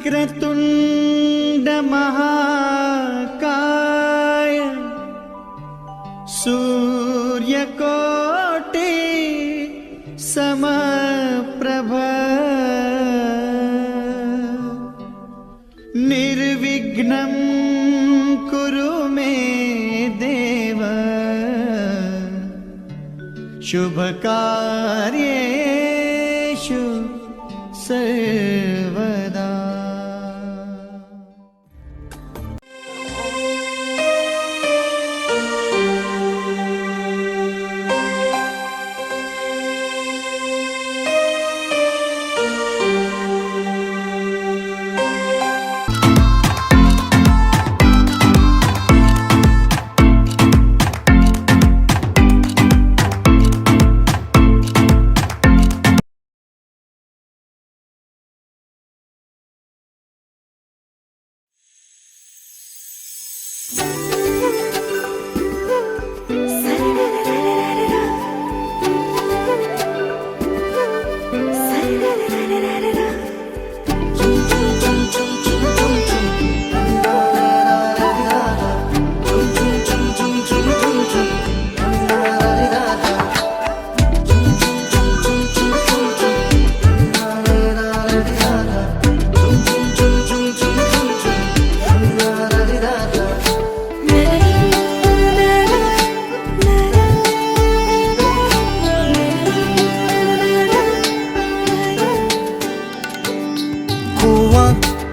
वक्रतुण्ड महाकाय सूर्यकोटि समप्रभ निर्विघ्नं कुरु मे देव शुभकार्येषु सर्वदा।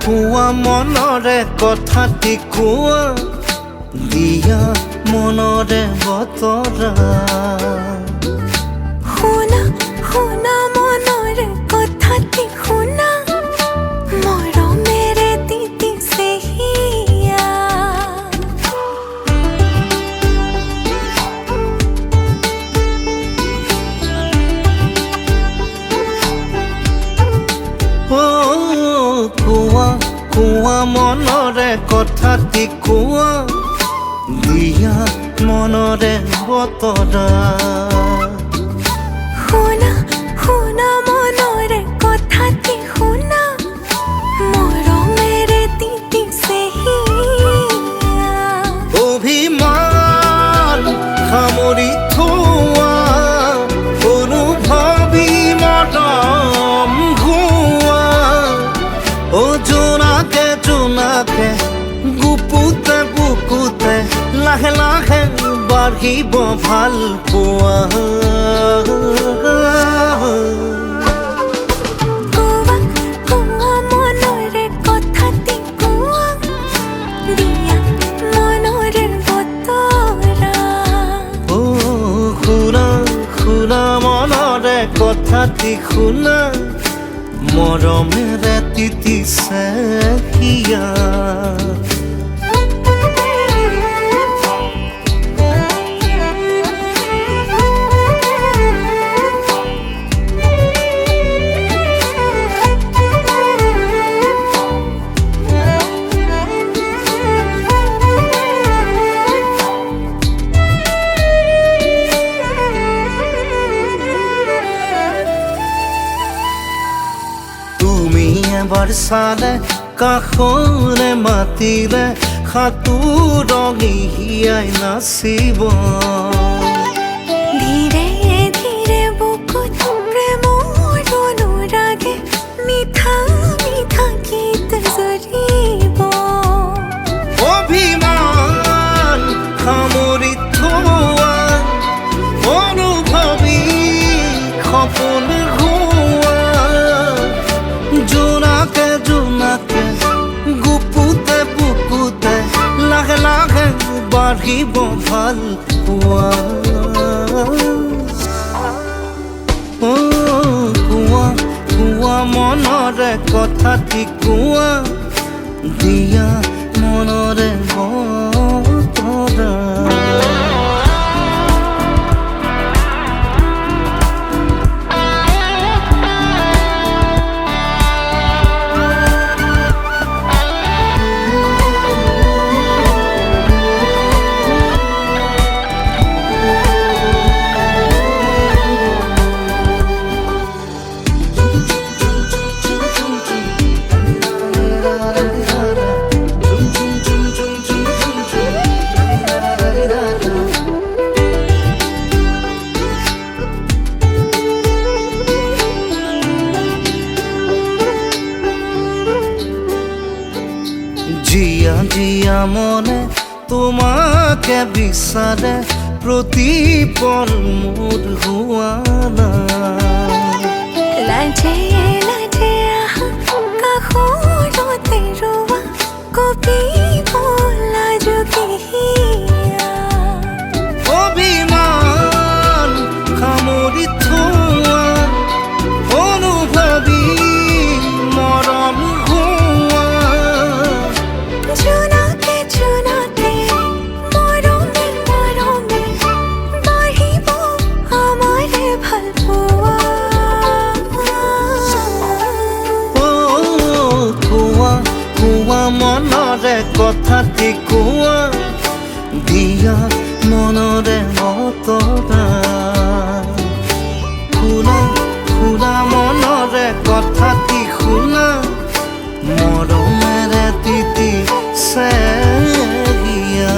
কোৱা মনৰে কথাটি কোৱা দিয়া মনৰে বতৰা শুনা শুনা মনৰে কথাটি শুনা মৰমেৰে তিতিছে হিয়া কোৱা মনৰে কথাটি কোৱা দিয়া মনৰে বতৰা শুনা শুনা মনৰে কথাটি শুনা মৰমেৰে তিতিছে হিয়া অভিমান সামৰি থোৱা অনুভৱী মৰম ঘোৱা জোনাকে জোনাকে গুপুতে বুকুতে লাহে লাহে বাঢ়িব ভাল পোৱা কোৱা মনৰে কথাটি কোৱা দিয়া মনৰে বতৰা শুনা শুনা মনৰে কথাটি শুনা মৰমেৰে তিতিছে হিয়া এবাৰ চালে কাষৰে মাতিলে সাঁতোৰঙি হিয়াই নাচিব ধীৰে ধীৰে বুকুত প্ৰেমৰ অনুৰাগে মিঠা মিঠা গীত জুৰিব অভিমান সামৰি থোৱা অনুভৱী সপোন জোনাকে জোনাকে গুপুতে বুকুতে লাহে লাহে বাঢ়িব ভাল পোৱা কোৱা মনৰে কথাটি কোৱা দিয়া মনৰে বতৰা সেউজীয়া মনে তোমাকে বিচাৰে প্ৰতিপল মোৰ হোৱানা লাজে লাজে আহা কাষৰতে ৰোৱা কপিব লাজুকে হিয়া অভিমান সামৰি থোৱা অনুভৱী মৰম হোৱা জোনাকে জোনাকে মৰমে মৰমে বাঢ়িব আমাৰ ভাল পোৱা কোৱা কোৱা মনৰে কথাটি কোৱা দিয়া মনৰে মতৰা শুনা শুনা মনৰে কথাটি শুনা মৰমেৰে তিতি চেৰিয়া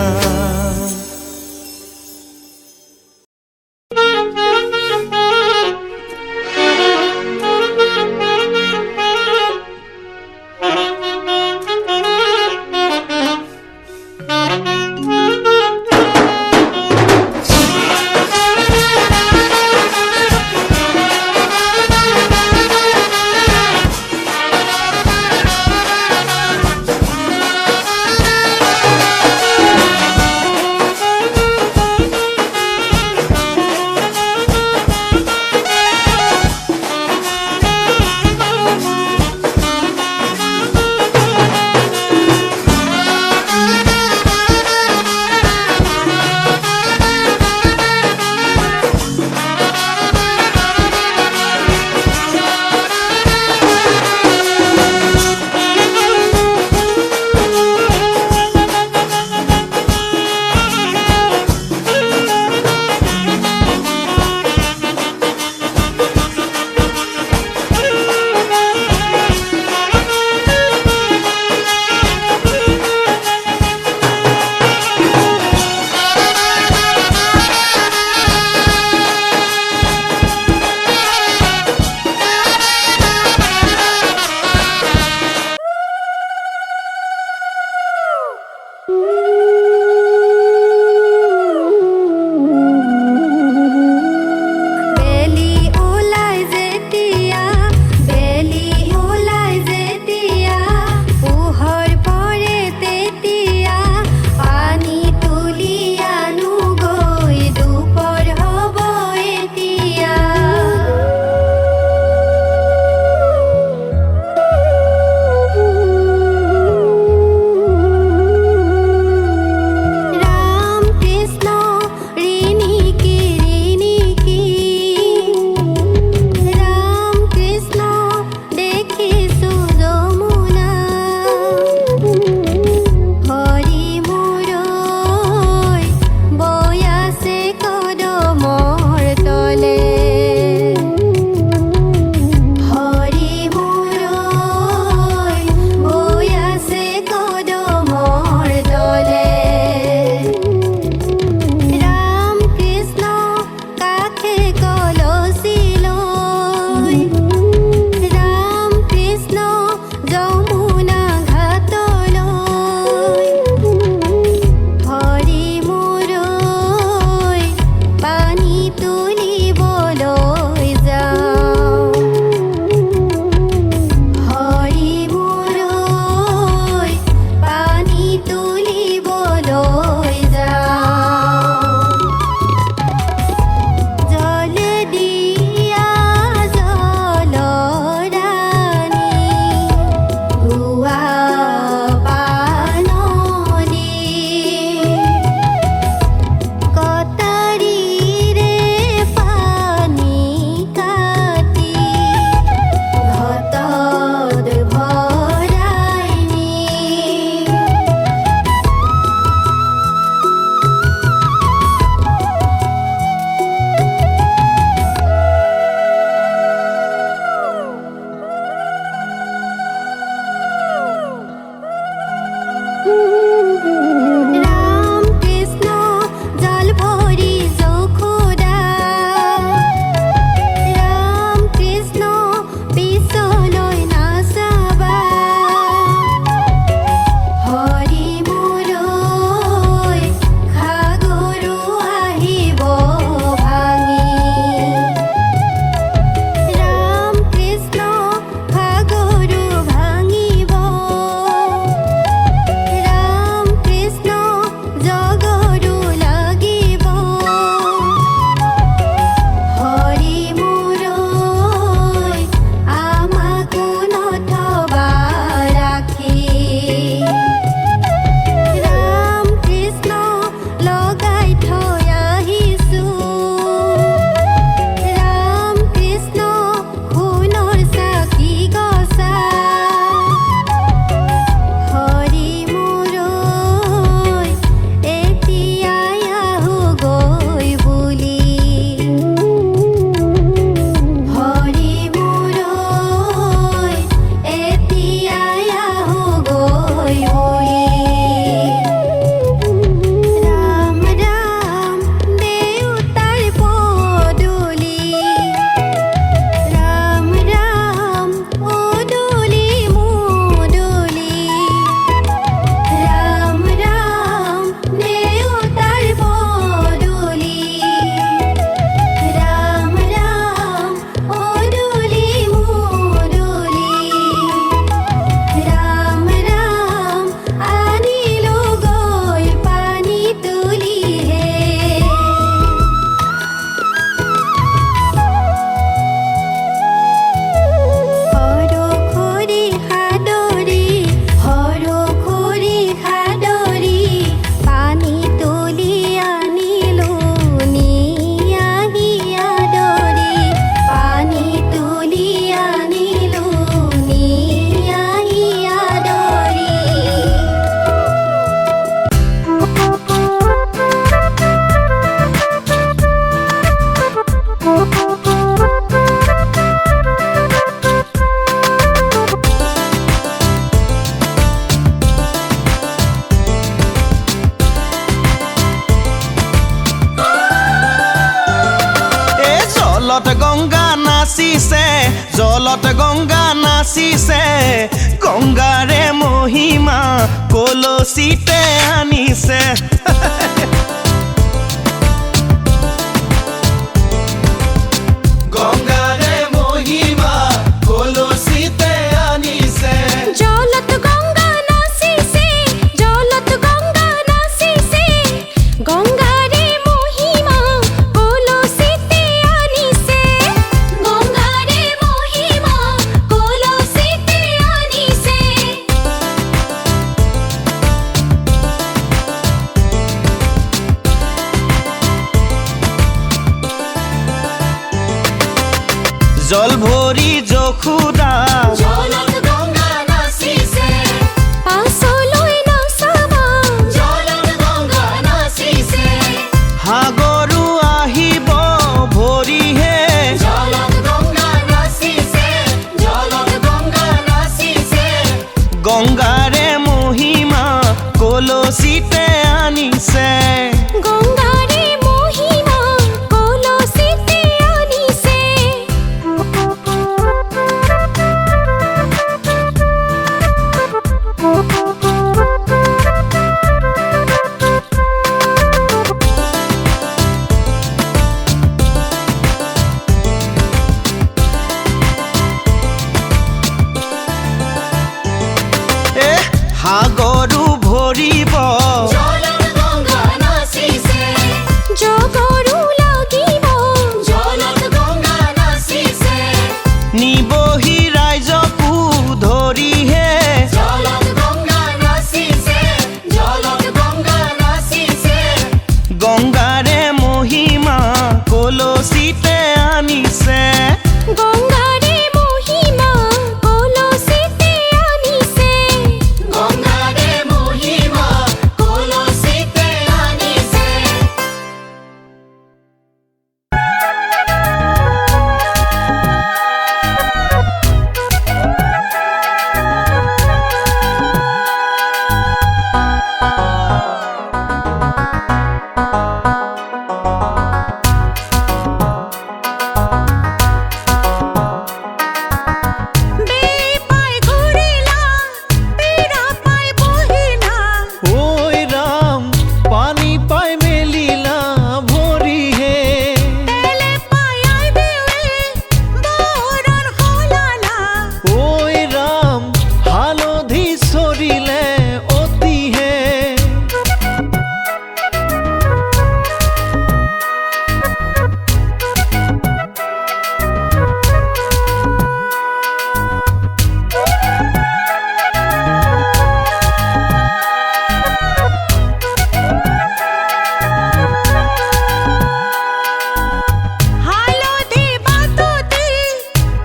জলত গংগা নাচিছে, জলত গংগা নাচিছে, গংগাৰে মহিমা কলচীতে আনিছে। গংগাৰে মহিমা কলচীতে আনিছে। জলত গঙ্গা নাচিছে, জলত গঙ্গা নাচিছে, গঙ্গাৰে মহিমা কলচীতে আনিছে, গঙ্গাৰে মহিমা কলচীতে আনিছে। জল ভৰি যশোদা, জলত গঙ্গা নাচিছে, পাছলৈ নাচাবা, জলত গঙ্গা নাচিছে, সাগৰো আহিব ভৰিহে। জলত গঙ্গা নাচিছে, জলত গঙ্গা নাচিছে, গংগাৰে মহিমা কলচীতে আনিছে। গঙ্গাৰে মহিমা কলচীতে আনিছে। সাগৰো ভৰিব, জলত গঙ্গা নাচিছে, জগৰো লাগিব, জলত গঙ্গা নাচিছে, নিবহি ৰাইজকো ধৰিহে। জলত গঙ্গা নাচিছে, জলত গঙ্গা নাচিছে, গংগাৰে মহিমা কলচীতে আনিছে। গঙ্গাৰে মহিমা কলচীতে আনিছে, গঙ্গাৰে মহিমা কলচীতে আনিছে। বেপাই ঘূৰিলা, পীৰা পাই বহিলা, ওই ৰাম পানি পাই মেলিলা ভৰিহে। তেলে পাই আইবেৱে, বৰণ হলালা, ওই ৰাম হালধি সৰিলে অতিহে। হালধি বাটতি,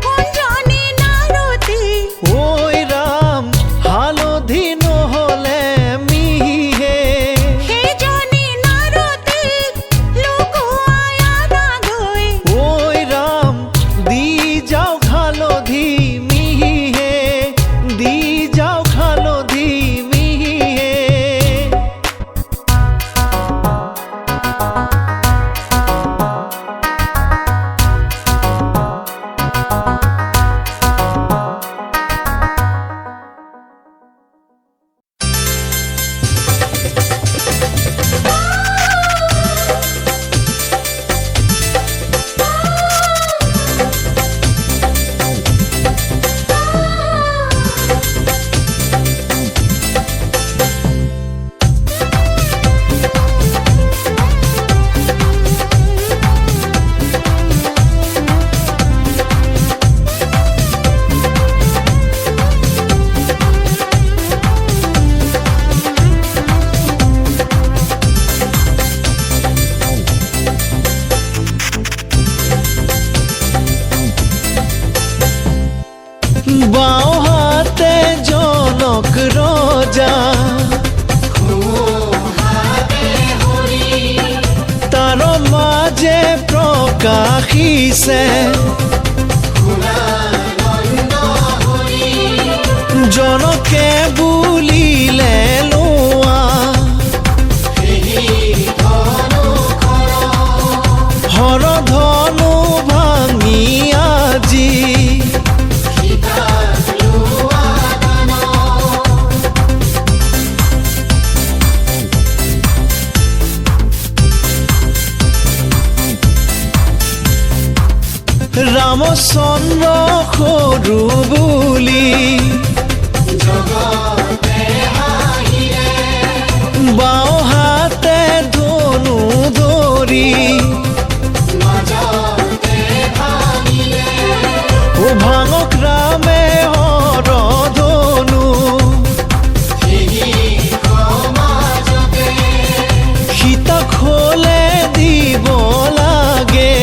কুঞ্জনী নাৰতি, ওই ৰাম হালধি নহলে মিহিহে। সেইজনী নাৰতীক লুকুৱাই আনাগৈ, ওই রাম দি যাও হালধি মিহিহে, দি যাও হালধি মিহিহে। বাও হাতে জনক রজা, তার মাঝে প্রভু কাশিছে জনকে বুলিলে লোৱা হৰধনু ভাঙি আজি ৰামচন্দ্ৰ সৰু বুলি বাওঁ হাতে ধনু ধৰি ও ভাঙক ৰামে হৰধনু সীতাক খোলে দিব লাগে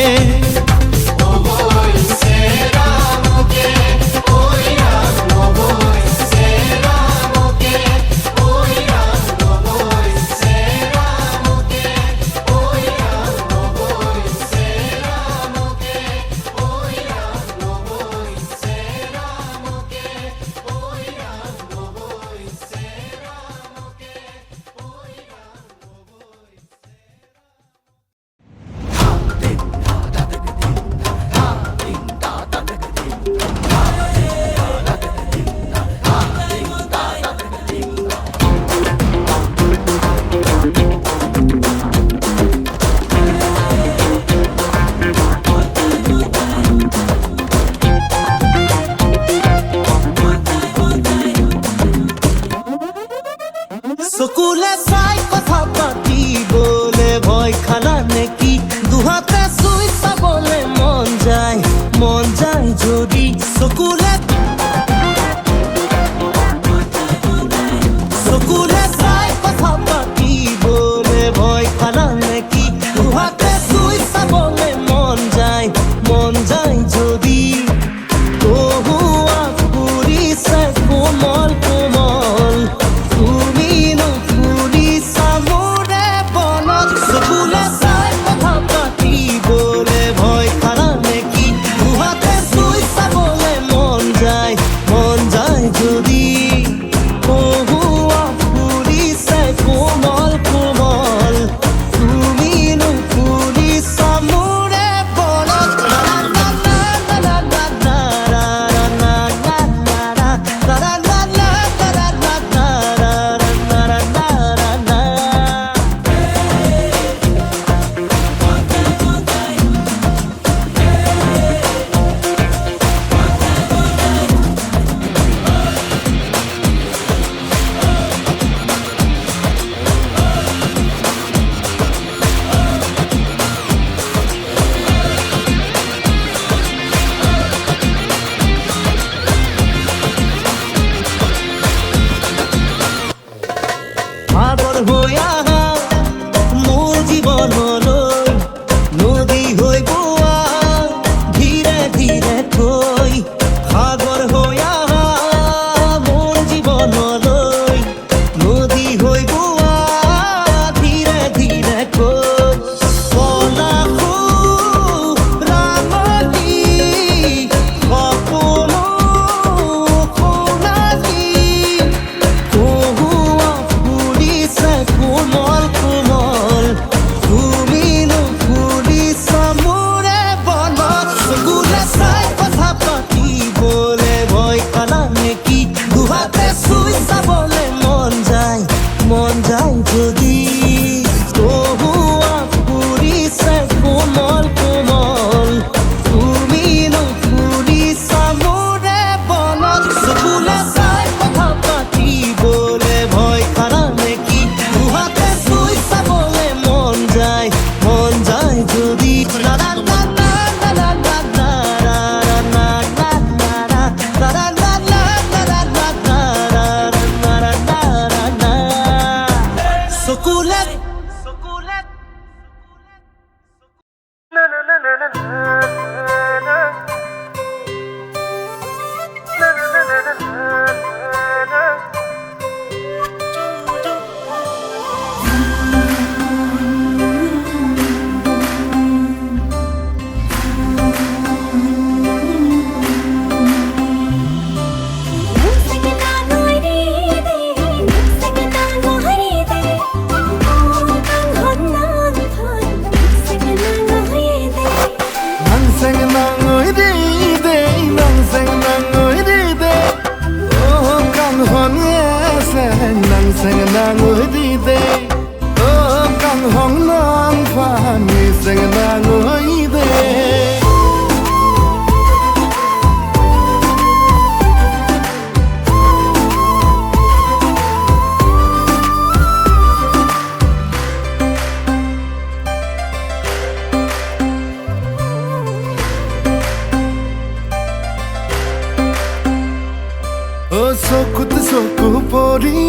চকুত চকু পৰি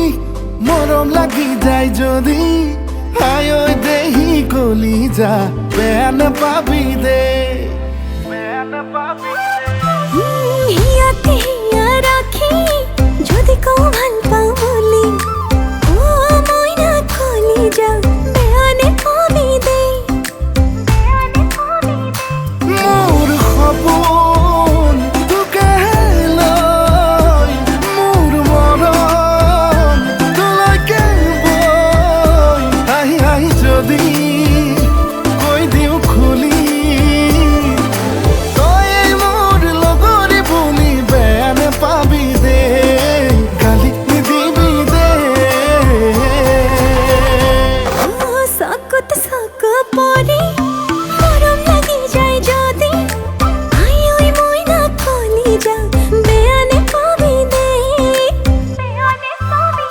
মৰম লাগি যায় যদি আই ঐ দেহি কলি যা বেয়া নাপাবি দে হিয়াতে হিয়া রাখি যদি কও ভাল পাও বলি ও মইনা কলি যা বেয়ানে পাবি দে মোৰ সপোন তোকে লৈ মোৰ মৰম তোলৈকে বৈ আহি আহি যদি কৈ দিওঁ খুলি তই মোৰ লগৰী বুলি বেয়া নাপাবি দে গালি নিদিবি দে সাকুত সাক পরি মরম লাগি যায় যদি আই ওই মইনা কলি যা বেয়ানে পাবি দে বেয়ানে পাবি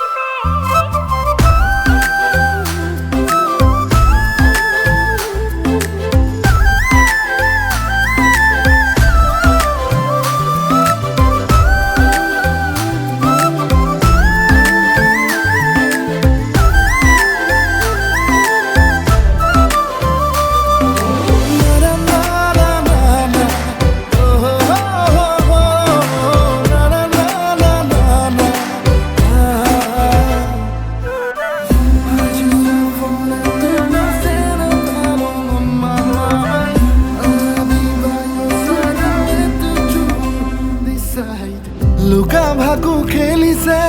লুকা ভাকু খেলিছে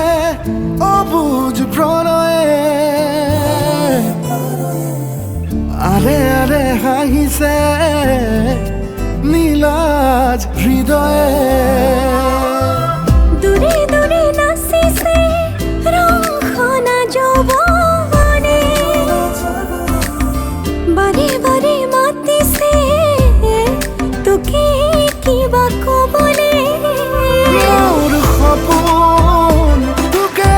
অবুজ প্ৰণয়ে আৰে আৰে হাঁহিছে নীলাজ হৃদয়ে দূৰে দূৰে নাচিছে ৰং খনা যৌবনে বাৰে বাৰে মাতিছে তোকে কিবা কবলে মোৰ সপোন তোকে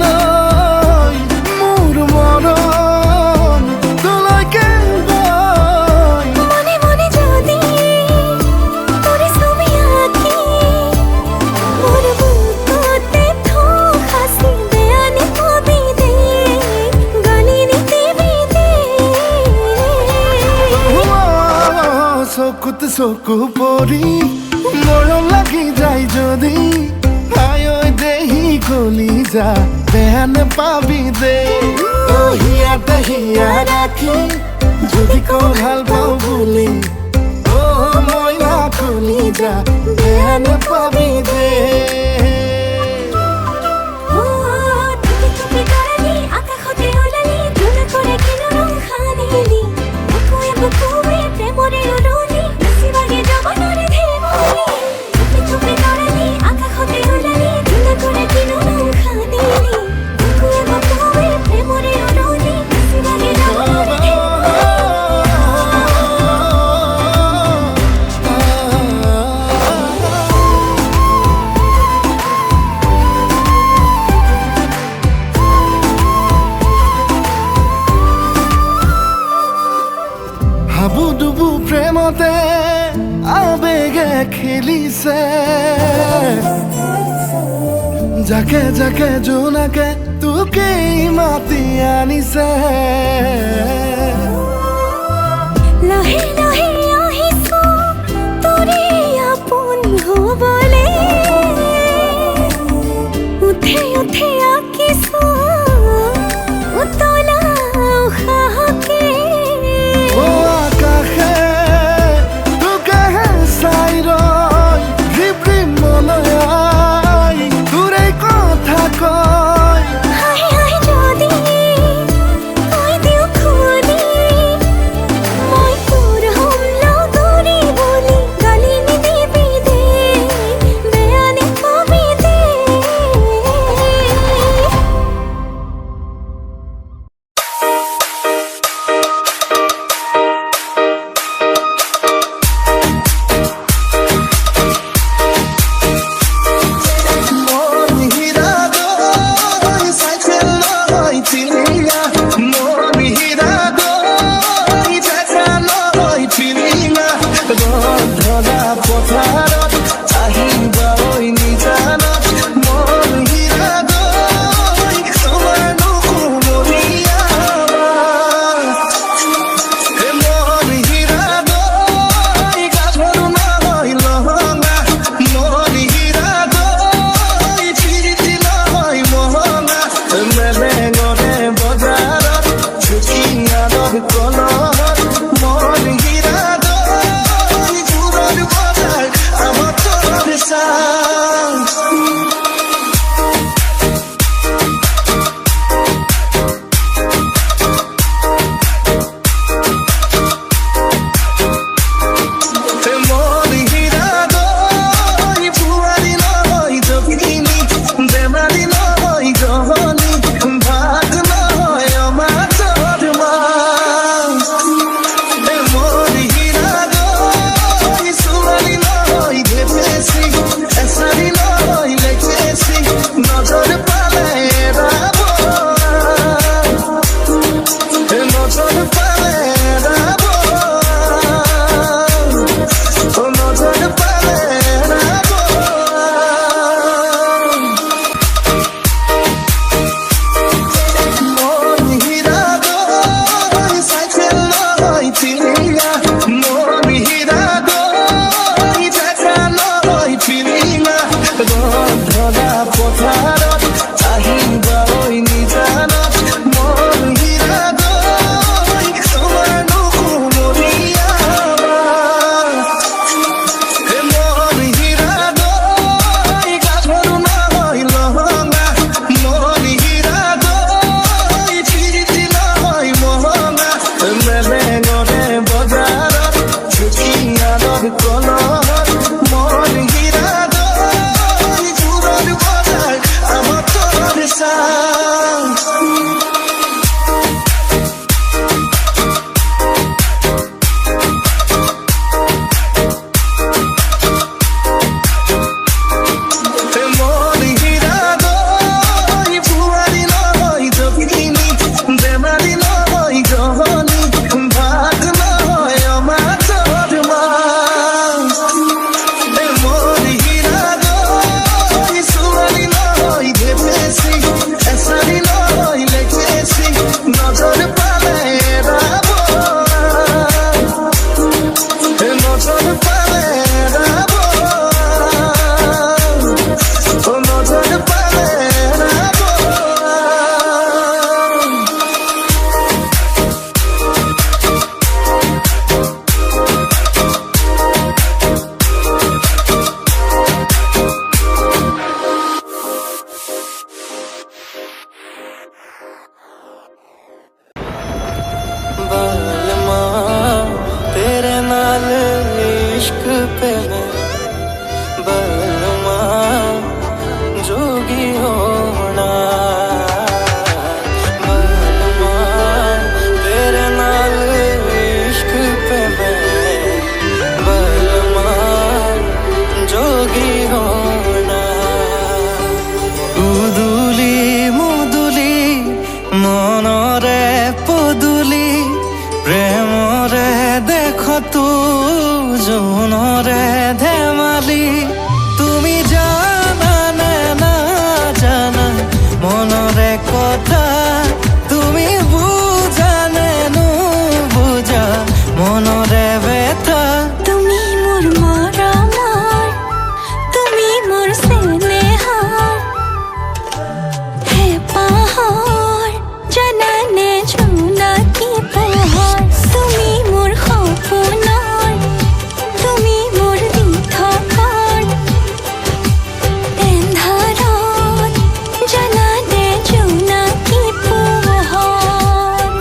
লৈ মোৰ মৰম তোলৈকে বৈ মনে মনে যদি তোর ছবি আঁকি মোর বুকতে থো হাসি বেয়ানে পাবি দে গালি নিদিবি দে চকুত চকু পৰি মৰম লাগি যায় যদি আই ঐ দেহি কলি যা বেয়া নাপাবি দে হিয়াতে হিয়া ৰাখি যদি কওঁ ভাল পাওঁ বুলি অ মইনা কলি যা বেয়া নাপাবি দে ও তুই তুই করলি আকাশতে ওলালি তুই করে কিন রং খানিলি বুকুয়ে বুকুয়ে প্রেমরে উড়ুলি সিবাগে জবনরে ধেমলি তুই করলি আকাশতে ওলালি তুই করে কিন রং খানিলি বুকুয়ে বুকুয়ে প্রেমরে উড়ুলি সিবাগে জবনরে হাবুডুবু প্ৰেমতে আবেগে খেলিছে যাকে যাকে জোনাকে তোকে মাতি আনিছে লাহে লাহে আহিছো তোরে আপন হবলে উঠে উঠে আকিছো উতলা উহাকে ও আকাশে তোকে চাই ৰয় ৰিপ ৰিপ মলয়াই তোৰে কথা কয় হাই হাই যদি কই দিও খুলি মই তোৰ হম লগৰি বলি গালি নিদিবি দে বেয়ানে পাবি দে পথাৰত আহিবা ঐ নিজানত নজর পালে রাবো ও নজর পালে রাবো बलमा तेरे नाल इश्क पे मैं बलमा जोगी होना बलमा तेरे नाल इश्क पे मैं बलमा जोगी होना उदुली मुदुली मनरे पदुली प्रेमरे देख तू जोनरे धेमाली तुमी जाना ने ना जाना मनरे कथा तुमी बुझाने नु बुझा मनरे व्यथा তুমি মোর মরমর তুমি মোর স্নেহার হে পাহাড় জানানে ঝুনাকি পাহাড় তুমি মোর সপোনৰ তুমি মোৰ দিঠকৰ এন্ধাৰত জানানে ঝুনাকি পাহাড়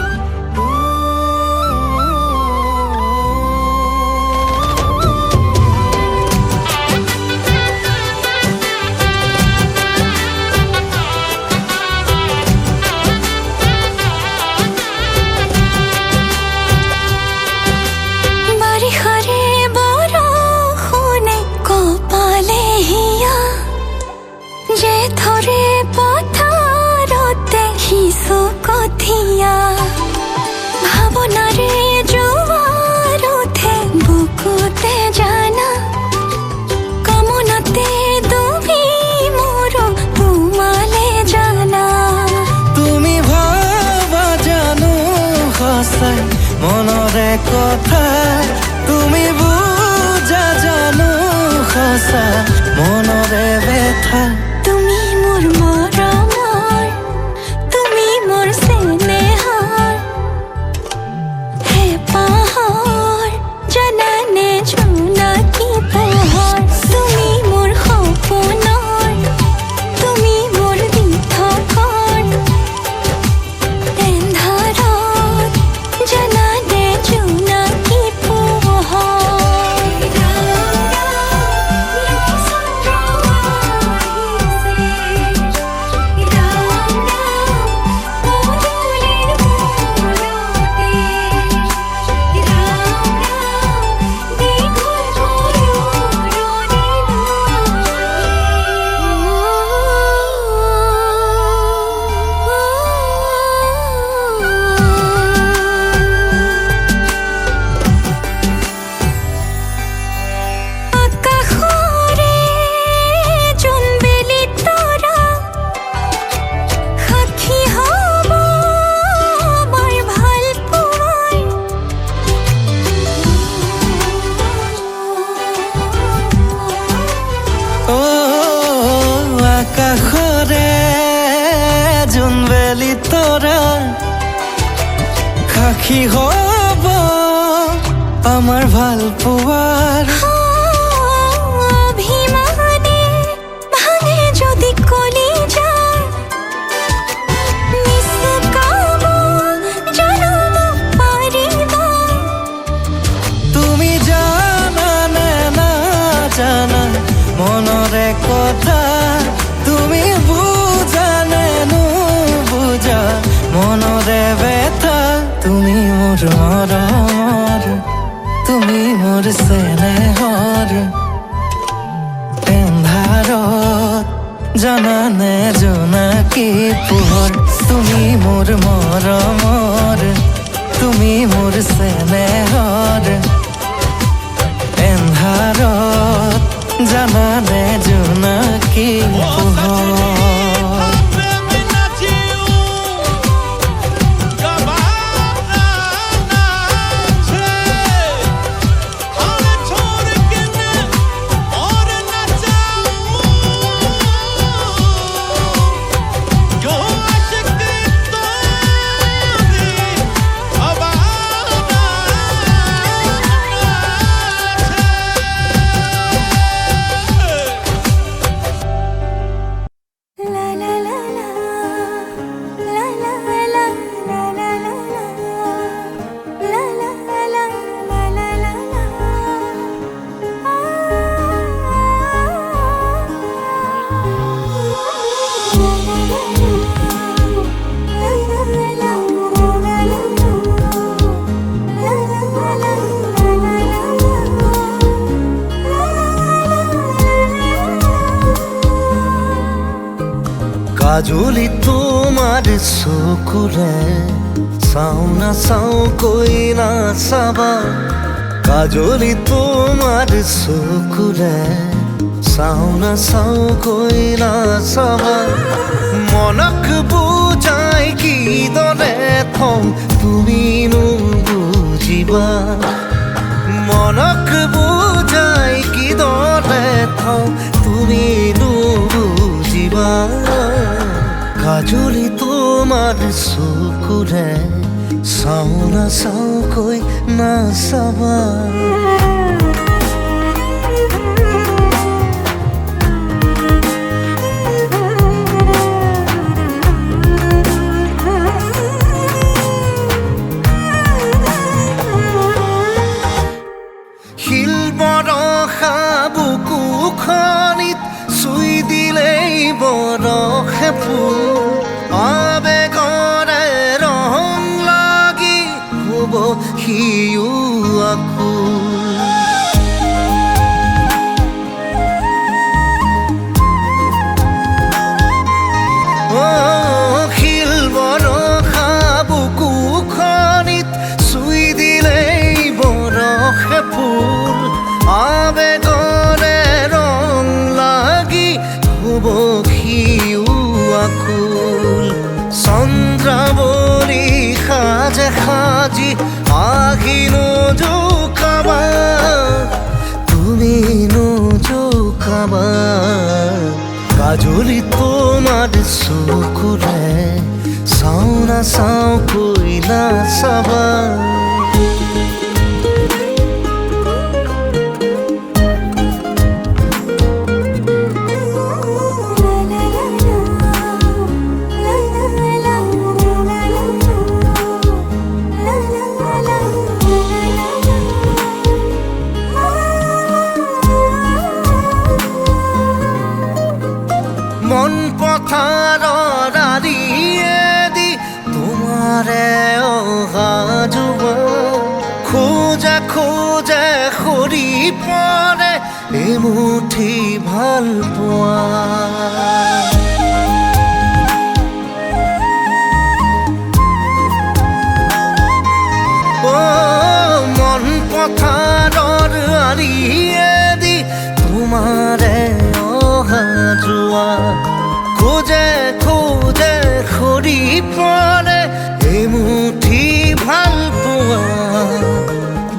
বাৰিষাৰে বৰষুণে কপালে হিয়া যে ধৰে পথাৰতে সিঁচো কঠীয়া ভাৱনাৰে জোৱাৰ উঠে বুকুতে জানা কামনাতে ডুবি মোৰো তোমালে জানা তুমি ভাবা জানো সঁচাই মনৰে কথা তুমি বুজা জানো সঁচা মনৰে ব্যথা তুমি মোৰ মৰমৰ তুমি মোৰ স্নেহাৰ হে পাহাড় জানানে ঝুনাকি পাহাড় তুমি মোৰ সপোনৰ তুমি মোৰ দিঠকৰ এন্ধাৰত জানানে ঝুনাকি পাহাড় আকাশৰে জোনবেলি তৰা সাক্ষী হ'ব আমাৰ ভাল পোৱাৰ ও আকাশৰে জোনবেলি তৰা সাক্ষী হ'ব আমাৰ ভাল পোৱাৰ অভিমানে ভাঙে যদি কলিজা নিচুকাব জনম পাৰিবা তুমি জানা নে না জানা মনৰে কথা তুমি বুজানে নো বুজা মনৰে ব্যথা তুমি মোৰ মৰমৰ তুমি মোৰ স্নেহৰ এন্ধাৰত জানানে জোনাকী পোহৰ তুমি মোৰ মৰমৰ তুমি মোৰ স্নেহৰ এন্ধাৰত জানানে জোনাকী পোহৰ Come on, কাজলি তোমাৰ চকুৰে চাও না চাও কৈ না চাবা কাজলি তোমাৰ চকুৰে চাও না চাও কৈ না চাবা মনক বুজাই কিদৰে থওঁ তুমি নুবুজিবা মনক বুজাই কিদৰে থওঁ তুমি নুবুজিবা কাজলি তোমাৰ চকুৰে চাও না চাও কৈ না চাবা বুকুখনিত চুই দিলেই বৰষে ফুল আবেগৰে ৰং লাগি হ'ব সিও আকুল শিল বৰষা বুকুখনিত চুই দিলেই বৰষে ফুল আবেগৰে ৰং লাগি হ'ব সিও আকুল চন্দ্ৰাৱলী সাজে সাজি আহি নোজোকাবা তুমি নোজোকাবা কাজলি তোমাৰ চকুৰে চাও না চাও কৈ না চাবা মন পথাৰৰ আলিয়েদি তোমাৰে অহা যোৱা খোজে খোজে সৰি পৰে এমুঠি ভাল পোৱা মন পথাৰৰ আলিয়েদি তোমাৰে অহা যোৱা খোজে খোজে সৰি পৰে এমুঠি ভাল পোৱা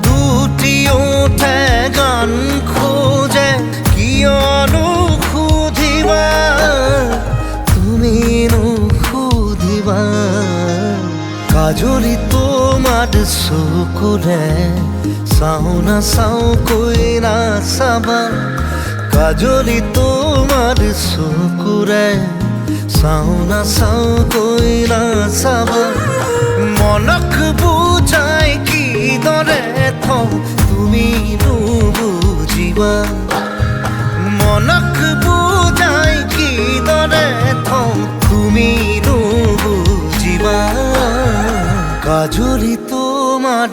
দুটি ওঠে গান খোজে কিয়নো সুধিবা তুমি নুসুধিবা কাজলি তোমাৰ চকুৰে চাও না চাও কৈ না চাবা কাজলি তোমাৰ চকুৰে চাও না চাও কৈ না চাবা মনক বুজাই কিদৰে থওঁ তুমি নুবুজিবা মনক বুজাই কিদৰে থওঁ তুমি নুবুজিবা কাজলি তোমাৰ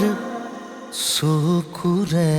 চকুৰে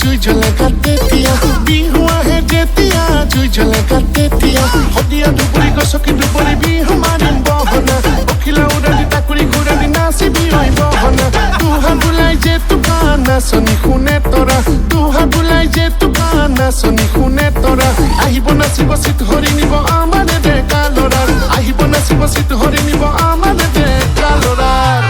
जुई जले काटे तिया बिहुआ है जेतिया जुई जले काटे तिया हदिया दुपुरी को सकी दुपुरी भी हमारी बहना अखिला उड़ाली टाकुरी घुराली नासी भी होई बहना तुहा बुलाई जे तू गाना सनी खुने तोरा तुहा बुलाई जे तू गाना सनी खुने तोरा আহিব নাচিব সিত হরি নিব আমারে দে কালোরার আহিব নাচিব সিত হরি নিব আমারে দে কালোরার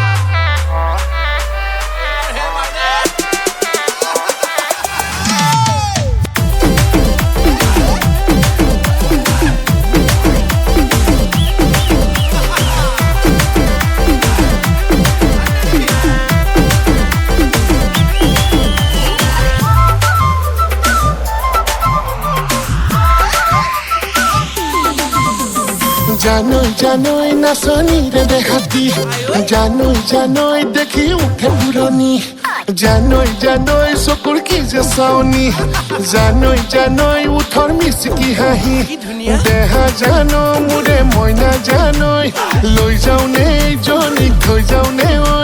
জানোই জানোই নাচনিৰে দেহাতি জানোই জানোই দেখি উঠে পুৰণি জানোই জানোই চকুৰ কি যে চাউনি জানোই জানোই উঠৰ মিচিকি হাঁহি দেহা জানো মোৰে মইনা জানোই লৈ যাওঁ নে জনীক থৈ যাওঁ নে ঐ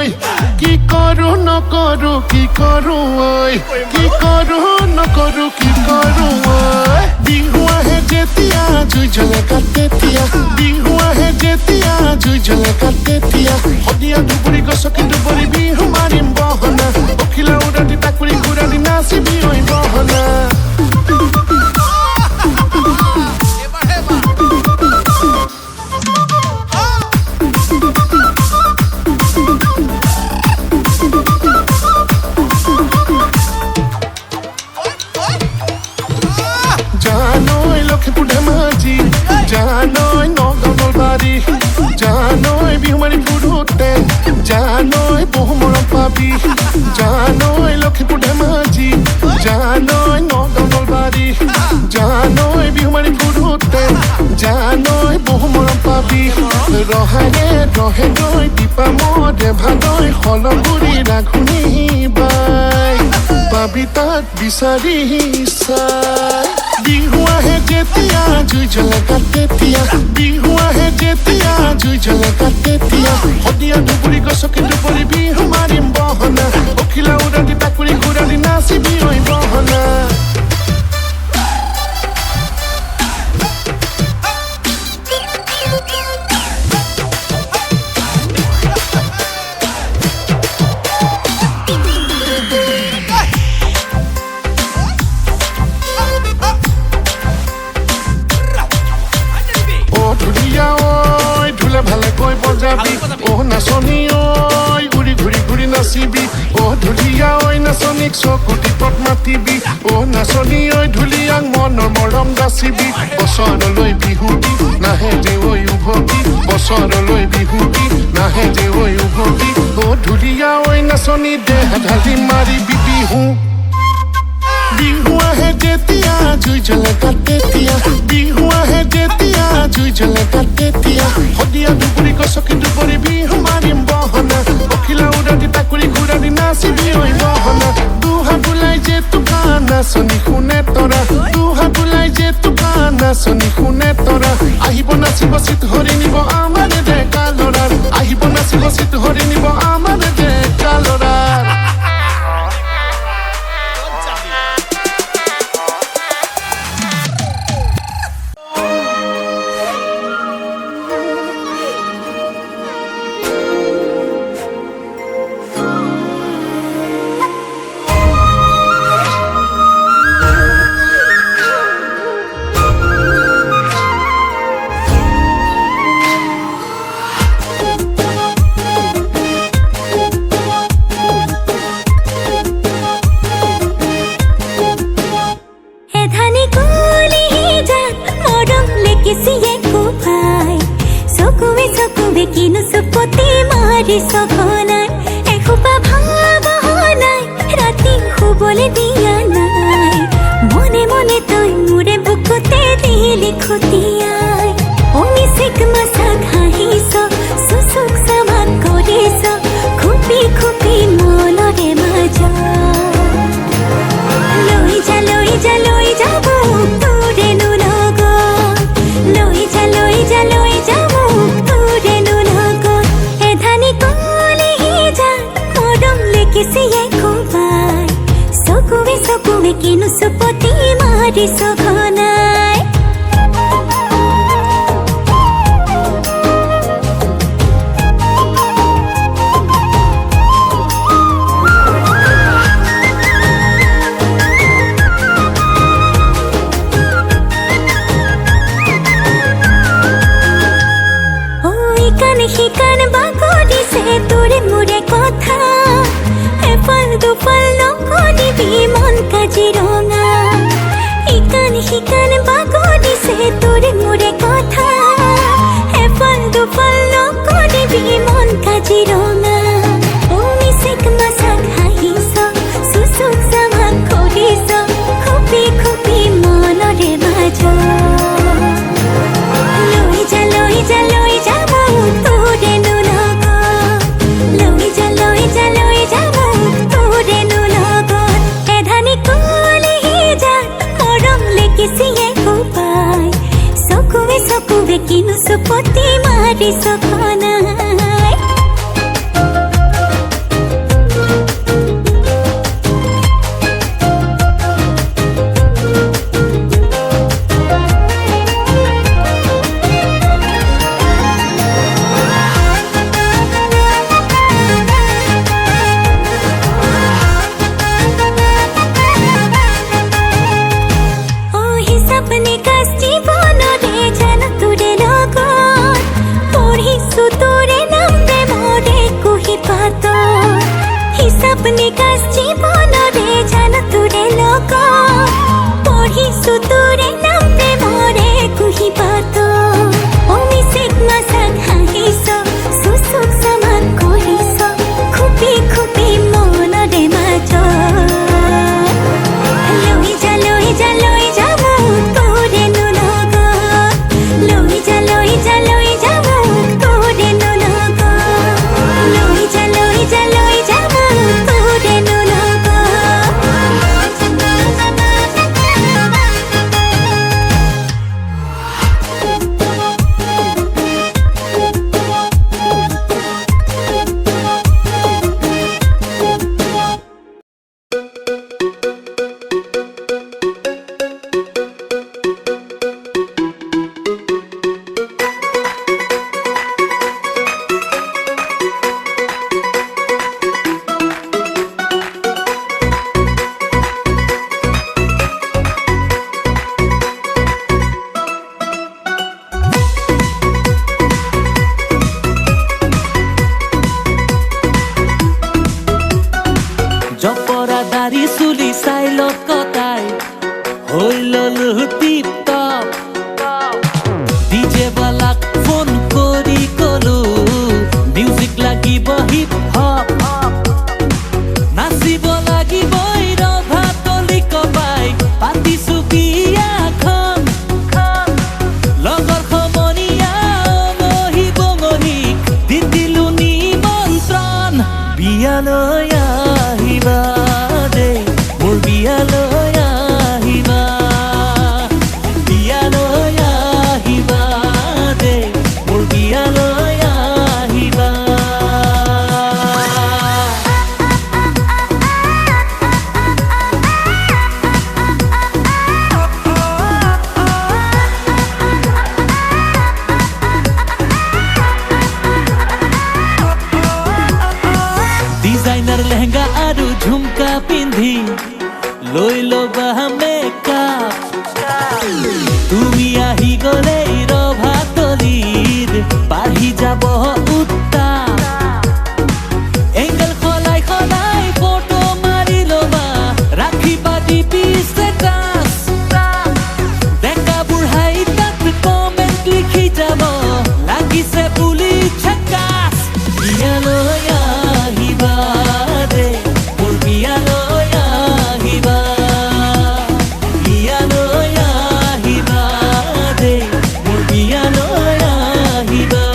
কি কৰো নকৰো কি কৰো ঐ কি কৰো নকৰো কি কৰো ঐ বিহু আহে যেতিয়া জুই জ্বলে কাটেতিয়া বিহু আহে যেতিয়া জুই জ্বলে কাটেতিয়া সদিয়া দুবুৰী গছকি দুবৰী বিহু মাৰিম বহনা অখিলা উৰাদি তাকুৰি ঘূৰাদি নাচিবি ঐ বহনা জানোই লক্ষীপুৰ ধেমাজি জানোই নগাঁও নলবাৰী জানোই বিহুমাৰী ফুৰোতে জানোই বহু মৰম পাবি জানোই লক্ষীপুৰ ধেমাজি জানোই নগাঁও নলবাৰী জানোই বিহুমাৰী ফুৰোতে জানোই বহু মৰম পাবি ৰহাৰে ৰহে গৈ দীপামৰে ভাগৈ হলগুৰি ৰাঘুনি বাই পাবি তাত বিচাৰি চাই বিহু আহে যেতিয়া জুই জ্বলে কাটেতিয়া বিহু আহে যেতিয়া জুই জ্বলে কাটেতিয়া সদিয়া দুবুৰী গছকি দুবৰী বিহু মাৰিম বহনা অখিলা উৰাদি তাকুৰি ঘূৰাদি নাচিবি ঐ বহনা বজাবি ও নাচনি ঐ উৰি ঘূৰি ঘূৰি নাচিবি ও ঢুলীয়া ঐ নাচনীক চকুটিপত মাতিবি ও নাচনি ঐ ঢুলীয়াক মনৰ মৰম যাচিবি বছৰলৈ বিহুটি নাহে যে ঐ উভতি বছৰলৈ বিহুটি নাহে যে ঐ উভতি ও ঢুলীয়া ঐ নাচনী দেহ ঢালি মাৰিবি বিহু বিহু আহে যেতিয়া জুই জ্বলে কাটেতিয়া বিহু আহে যেতিয়া জুই জ্বলে কাটেতিয়া সদিয়া দুবুৰী গছকি দুবৰী বিহু মাৰিম বহনা অখিলা উৰাদি তাকুৰি ঘূৰাদি নাচিবি ঐ বহনা দুহাত ওলাই যে তোকা নাচনি শুনে তৰা দুহাত ওলাই যে তোকা নাচনি শুনে তৰা আহিব নাচিব চিত হৰি নিব আমাৰে ডেকা ল'ৰাৰ আহিব নাচিব চিত হৰি নিব আমাৰে ডেকা ল'ৰাৰ কিনো চুপতি মাৰি সঘনাই এসোপা ভাবনাই ৰাতি শুবলৈ দিয়া নাই মনে মনে তই মোৰে বুকুতে দিলি খুটিয়াই অমিচিক মাছাক হাঁহিছ চুচুক চামাক কৰিছ খুপি খুপি মনৰে মাজত লৈ যা লৈ যা লৈ যাব তোৰেনো লগত লৈ যা লৈ যা লৈ যাব চকুৱে কিনো চুপতি মাৰি সঘনাই ঐ কাণ সিকাণ বাগৰিছে তোৰে মোৰে কথা এফাল দুফাল নকৰিবি মন কাজিৰঙা ইকান পতি মাৰিছ কনাই अपने कास जीवनरे जान तुरे लोक पढिसु तुरे नाम प्रेमरे कुही बात अमिसेक मासाक हाहिस सुसुक समान करिस खुपी खुपी मनरे माज लई जा मुख तोरे नुलग लई जा मुख तोरे नुलग लई जा জপৰা দাড়ি চুলি চাই লকতাই হইল লুটিপ টপ ডিজে বালাক ফোন কৰি কলো মিউজিক লাগিব হিপ হপ নাচিব লাগিবই ৰভা তলি কবাই পাতিছো বিয়াখন লগৰ সমনীয়া মহি বঙহিক দি দিলো নিমন্ত্ৰণ বিয়ালৈ আহিবা দে মোৰ বিয়ালৈ আহিবা দে মোৰ বিয়ালৈ আহিবা ডিজাইনাৰ লেহেঙ্গা আৰু ঝুমকা পিন্ধি লৈ ল'বা মেকআপ তুমি আহি গ'লে ৰভা তলিৰ বাঢ়ি যাব উত্তাপ এংগল সলাই সলাই ফটো মাৰি ল'বা ৰাখিবা ডিপি ষ্টেটাছ ডেকা বুঢ়াই তাত কমেণ্ট লিখি যাব লাগিছে বুলি ঝাকাছ বিয়ালৈ আহিবা দে মোৰ বিয়ালৈ আহিবা দে মোৰ বিয়ালৈ আহিবা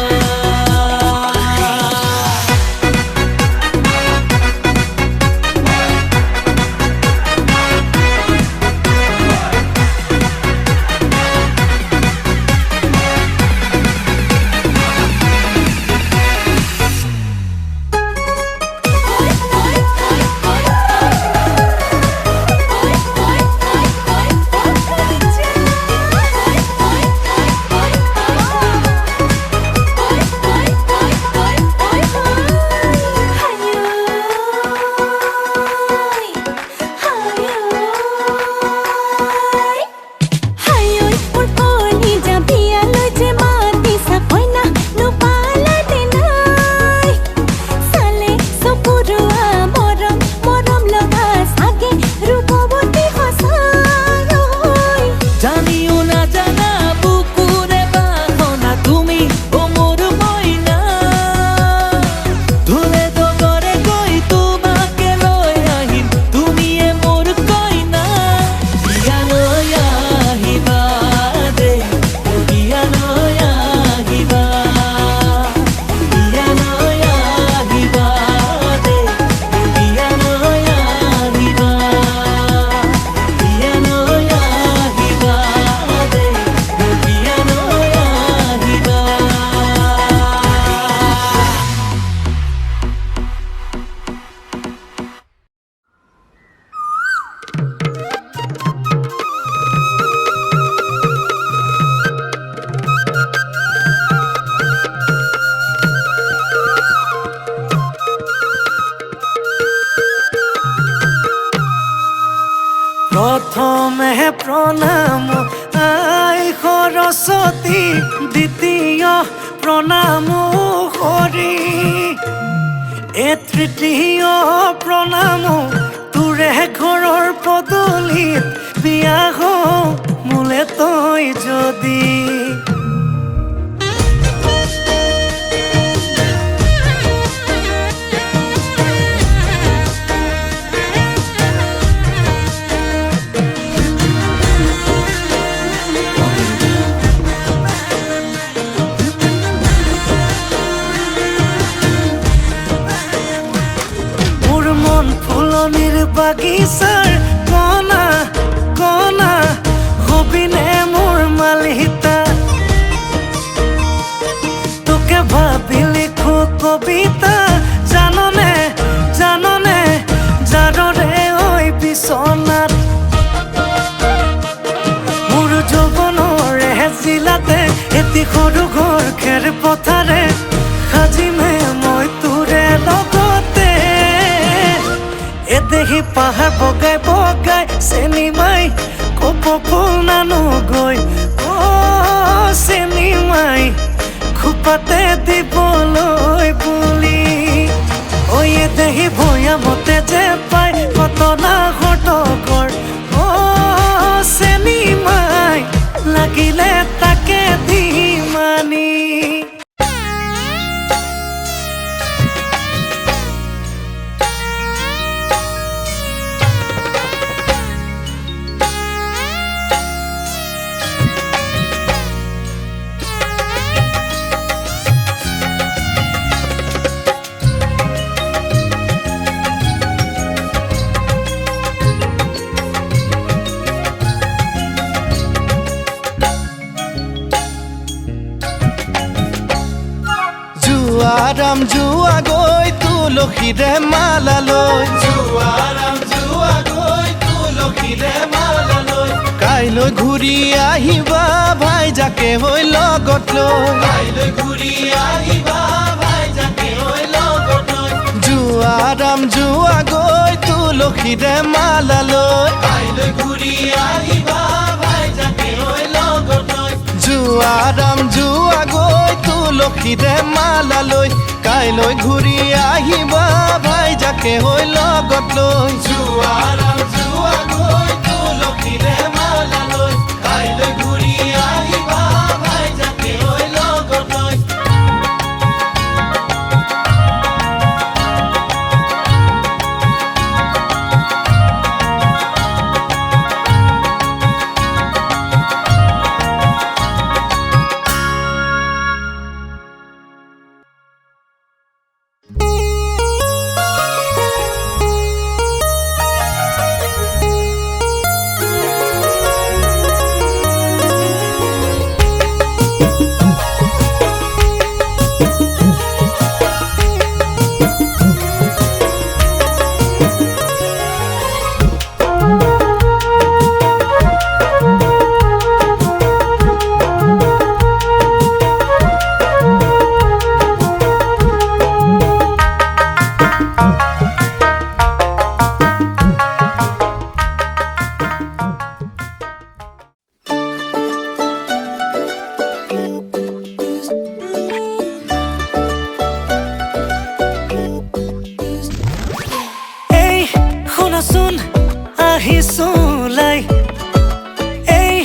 प्रथमे प्रणाम आई सरस्वती द्वितीय प्रणाम हरि ए तृतीय प्रणाम তোৰে ঘৰৰ পদূলিত বিয়া হওঁ মোলে তই যদি ফুলনিৰ বাগিচাৰ কণা কণা হবিনে মোৰ মালিতা তোকে ভাবি লিখো কবিতা জাননে জাননে যাৰৰে ঐ বিচনাত মোৰ যৌৱনৰে জিলাতে এটি সৰু ঘৰ খেৰ পথাৰে সাজিমে মই তোৰে লগতে দেহি পাহাৰ বগাই বগাই চেনি মাই কপ ফুল নানো গৈ চেনি মাই খোপাতে দিবলৈ বুলি ঐয়ে দেহি ভৈয়ামতে যে পাই কতনা ঘটকৰ চেনি মাই লাগিলে তাকে দি মানি জুৱাৰাম জুৱা গৈ তুলসীৰে মালা লৈ জুৱাৰাম জুৱা গৈ তুলসীৰে মালা লৈ কাইলৈ ঘূৰি আহিবা ভাইজাকে হৈ লগত লৈ কাইলৈ ঘূৰি আহিবা ভাইজাকে হৈ লগত লৈ জুৱাৰাম জুৱা গৈ তুলসীৰে মালা লৈ কাইলৈ ঘূৰি আহিবা ভাইজাকে হৈ লগত লৈ জুৱাৰাম জুৱা গৈ তুলসীৰে মালা লৈ কাইলৈ ঘূৰি আহিবা ভাইজাকে হৈ লগত লৈ জুৱাৰাম জুৱা গৈ তুলসীৰে মালা লৈ কাইলৈ ঘূৰি আহিবা ভাইজাকে হৈ লগত লৈ আহিছোলাই এই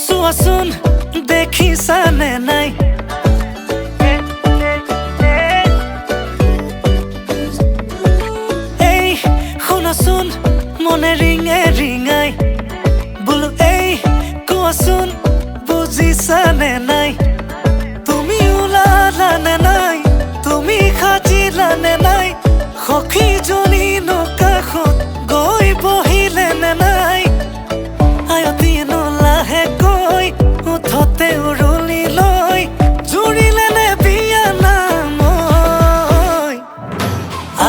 চোৱাচোন দেখিছানে নাই এই শুনাচোন মনে ৰিঙে ৰিঙাই বোলো এই কোৱাচোন বুজিছানে নাই তুমি ওলালানে নাই তুমি সাজিলানে নাই সখীজনী কাষত গৈ বহিলে নে নাই আয়তীনো লাহেকৈ উঠতে উৰুলি লৈ জুৰিলে নে বিয়া নাম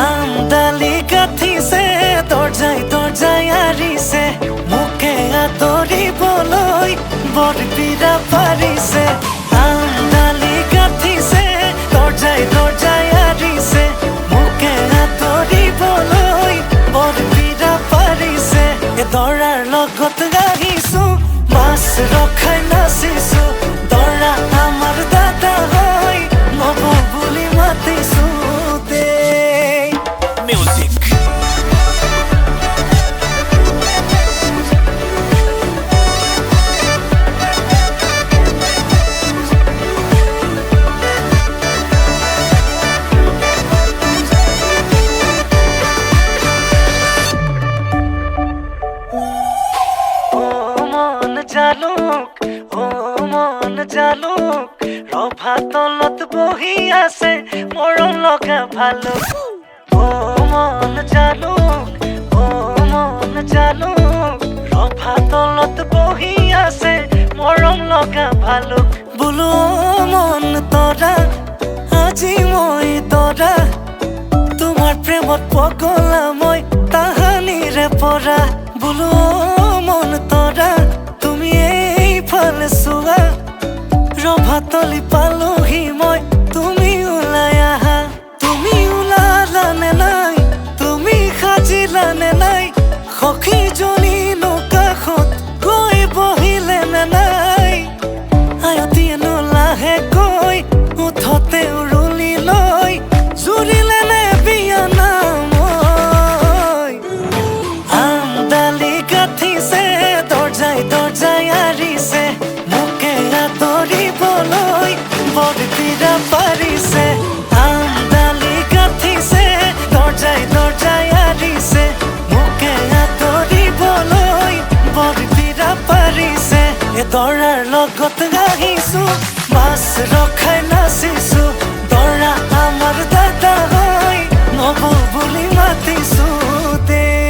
আমদালি গাঠিছে দৰ্জাই দৰ্জাই আৰিছে মোকে আদৰিবলৈ বৰ পীৰা পাৰিছে আমদালি গাঠিছে দৰ্জাই দৰ্জাই আৰিছে মোকে আদৰিবলৈ বৰ পীৰা পাৰিছে দৰাৰ লগত গাহিছো মাছ ৰখাই নাচিছো দৰা আমাৰ দাদা হয় নব বুলি মাতিছো দেই মিউজিক জালুক ও মন জালুক ৰভা তলত বহি আছে মৰম লগা ভালুক ও মন জালুক ও মন জালুক ৰভা তলত বহি আছে মৰম লগা ভালুক বোলো মন তৰা আজি মই তৰা তোমাৰ প্ৰেমত পগলা মই তাহানিৰে পৰা বোলো মন তৰা তুমি এইফালে চোৱা ৰভাতলি পালোহি মই তুমি ওলাই আহা তুমি ওলালানে নাই তুমি সাজিলানে নাই সখীজনী কাষত গৈ বহিলে নে নাই আয়তীয়েনো লাহেকৈ উঠতে উৰুলি লৈ জুৰিলে নে বিয়া নাম আমদালি গাঠিছে দৰ্জাই দৰ্জাই আৰিছে মোকে আদৰিবলৈ বৰপীৰা পাৰিছে আমদালি গাঠিছে দৰ্জাই দৰ্জাই আৰিছে মোকে আদৰিবলৈ বৰপীৰা পাৰিছে এ দৰাৰ লগত গাহিছো মাছ ৰখাই নাচিছো দৰা আমাৰ দাদা হয় নব বুলি মাতিছো দেই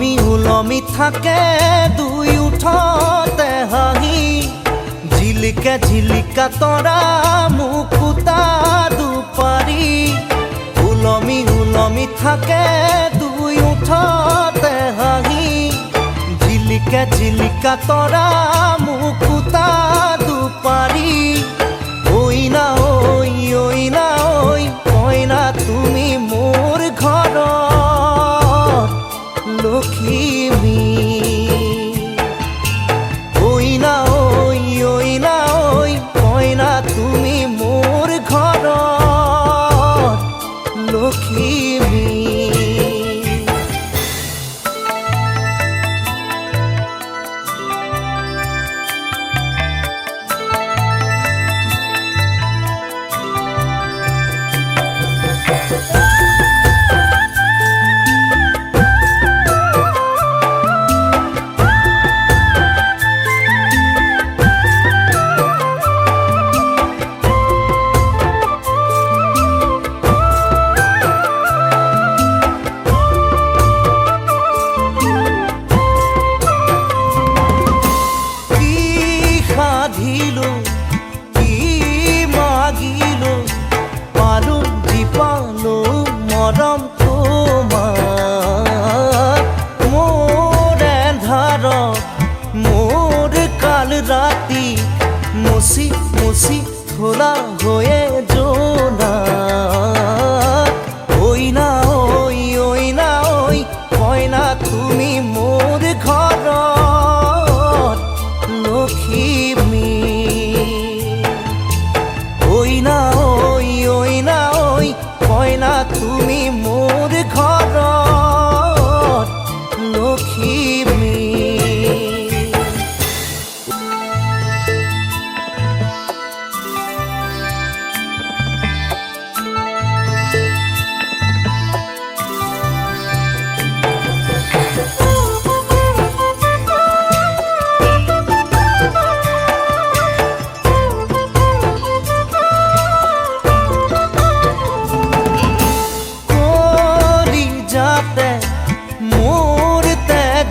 ওলমি থাকে দুই উঠতে হাঁহি ঝিলিকা ঝিলিকা তৰা মুকুতা দুপাৰি ওলমি থাকে দুই উঠতে হাঁহি ঝিলিকা ঝিলিকা তৰা মুকুতা দুপাৰি ঐ না ঐ কইনা তুমি মোৰ ঘৰৰ লখিমী ঐ না ঐ কইনা তুমি মোৰ ঘৰৰ লখিমী মৰম তোমাৰ মোৰ এন্ধাৰ মোৰ কাল ৰাতি মুচি মুচি থোলা হৈয়ে জোনা ঐ না ঐ কইনা তুমি মোৰ ঘৰৰ লখিমী ঐ না ঐ কইনা তুমি মোৰ ঘৰৰ লখিমী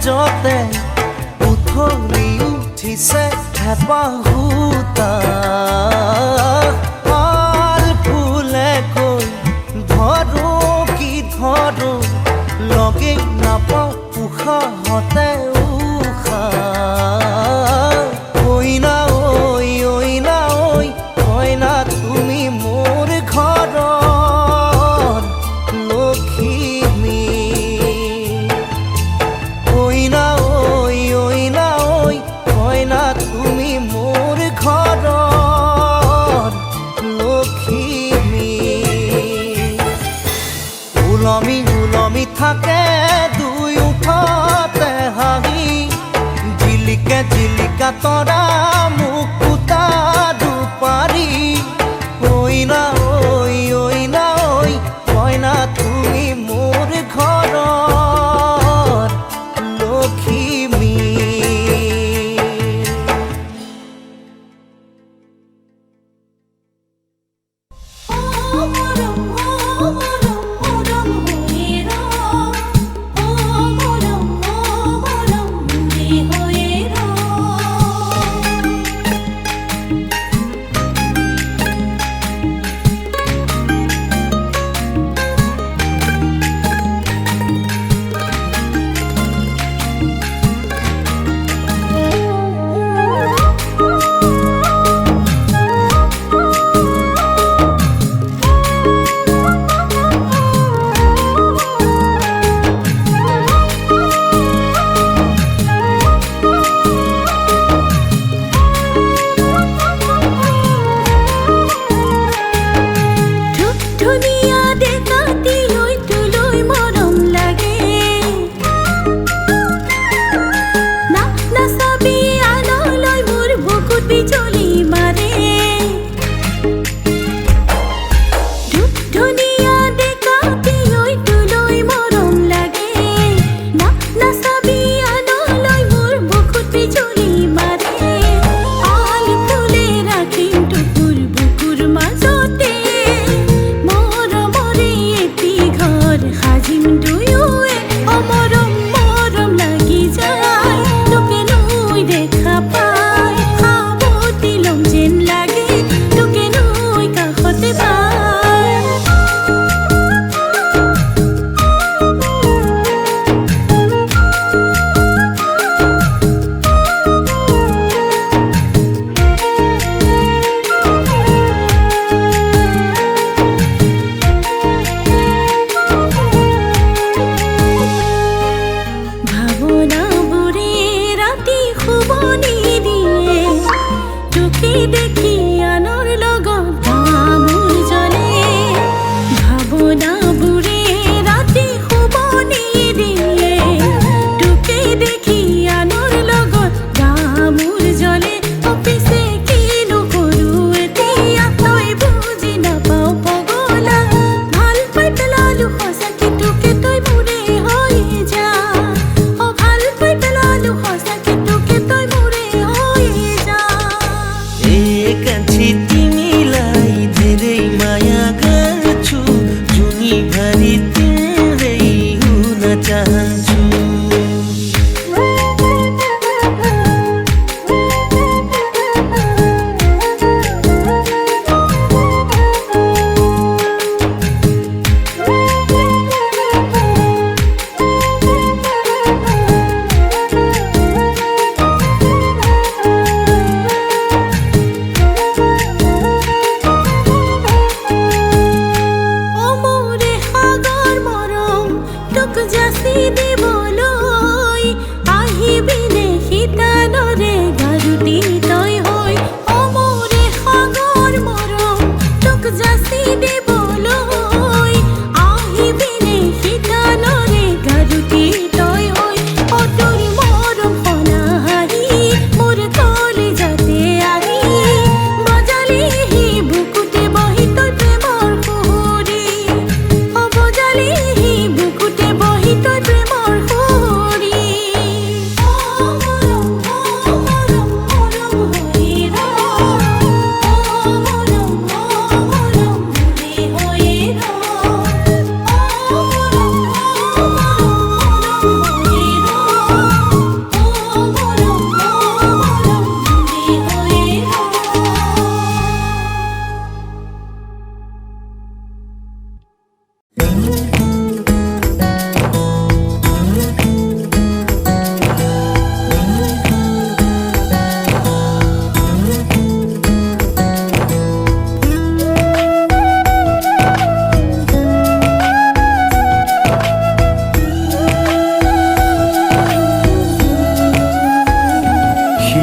যতে উথলি উঠিছে হেঁপাহুতা পাল ফুলে কৈ ধৰো কি ধৰো লগে নাপাওঁ উশাহতে উশাহ ঐ না ঐ কইনা তুমি মোৰ ঘৰৰ লখিমী ঐ না ঐ কইনা তুমি মোৰ ঘৰৰ লখিমী ওলমি থাকে দুই উঠতে হাঁহি ঝিলিকা ঝিলিকা তৰা মুকুতা দুপাৰি ঐ না ঐ কইনা তুমি মোৰ ঘৰৰ লখিমী भरि तिम्रै हुन चाहन्छु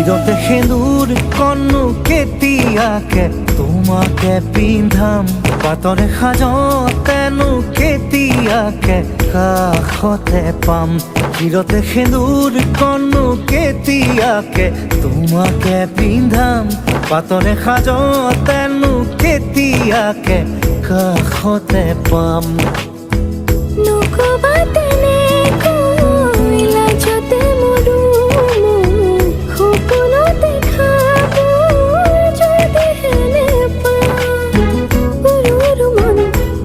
শিৰতে সেন্দুৰ কণো কেতিয়াকে তোমাকে পিন্ধাম পাতৰে সাজতেনো কেতিয়াকে কাষতে পাম শিৰতে সেন্দুৰ কণো কেতিয়াকে তোমাকে পিন্ধাম পাতৰে সাজতেনো কেতিয়াকে কাষতে পাম নকবা তেনেকৈ লাজতে মৰো সপোনতে খাব যদিহে নেপাওঁ উৰু মন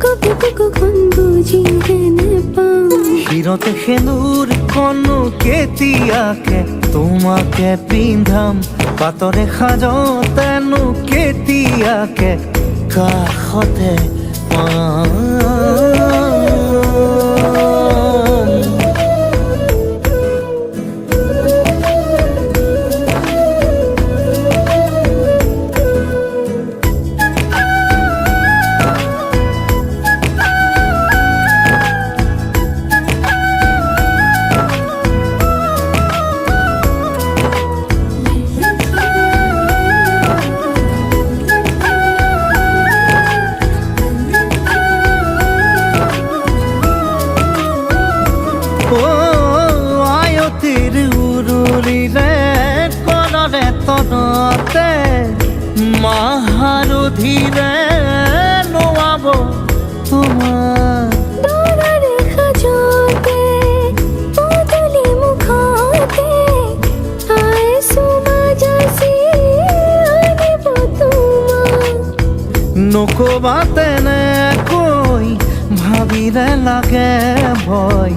কবিতে কখন বুজিহে নেপাওঁ শিৰতে সেন্দুৰ কণো কেতিয়াকে তোমাকে পিন্ধাম পাতৰে সাজতেনো কেতিয়াকে কাষতে পাম তনতে মাহাৰুধিৰে নোৱাব তোমাৰ দৰাৰে সাজতে পদূলি মুখতে আইছো মাজাচি আনিব তোমাক নকবা তেনেকৈ ভাবিলে লাগে ভয়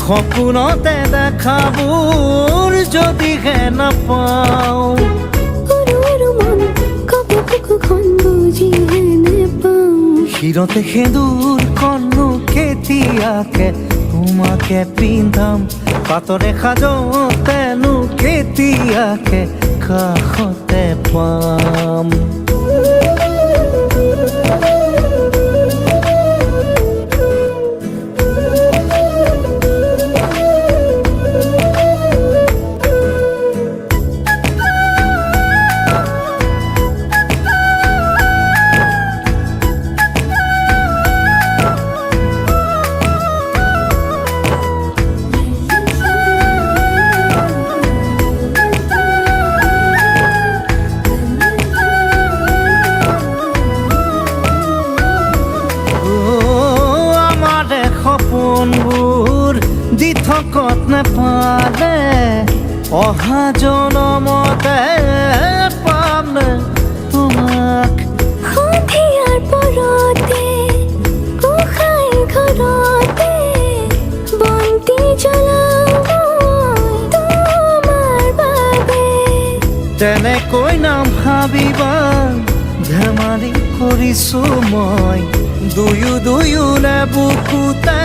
সপোনতে দেখাবোৰ যদিহে নাপাওঁ শিৰতে সেন্দুৰ কণো কেতিয়াকে তোমাকে পিন্ধাম পাতৰে সাজতেনো কেতিয়াকে কাষতে পাম থকত নেপালে অহা জনমতে পাম তোমাক সন্ধিয়াৰ পৰতে গোসাঁই ঘৰ জ্বলাও মই তোমাৰ বাবে তেনেকৈ নাভাবিবা ধেমালি কৰিছো মই দুয়োনে বুকুতে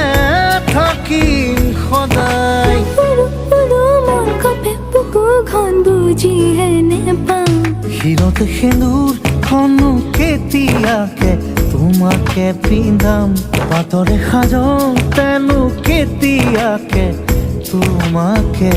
থাকিম সদায় সৰু সৰু মন কপে বুকু ঘন বুজিহে নেপাওঁ শিৰতে সেন্দুৰ খনো কেতিয়াকে তোমাকে পিন্ধাম পাতৰে সাজতেনো কেতিয়াকে তোমাকে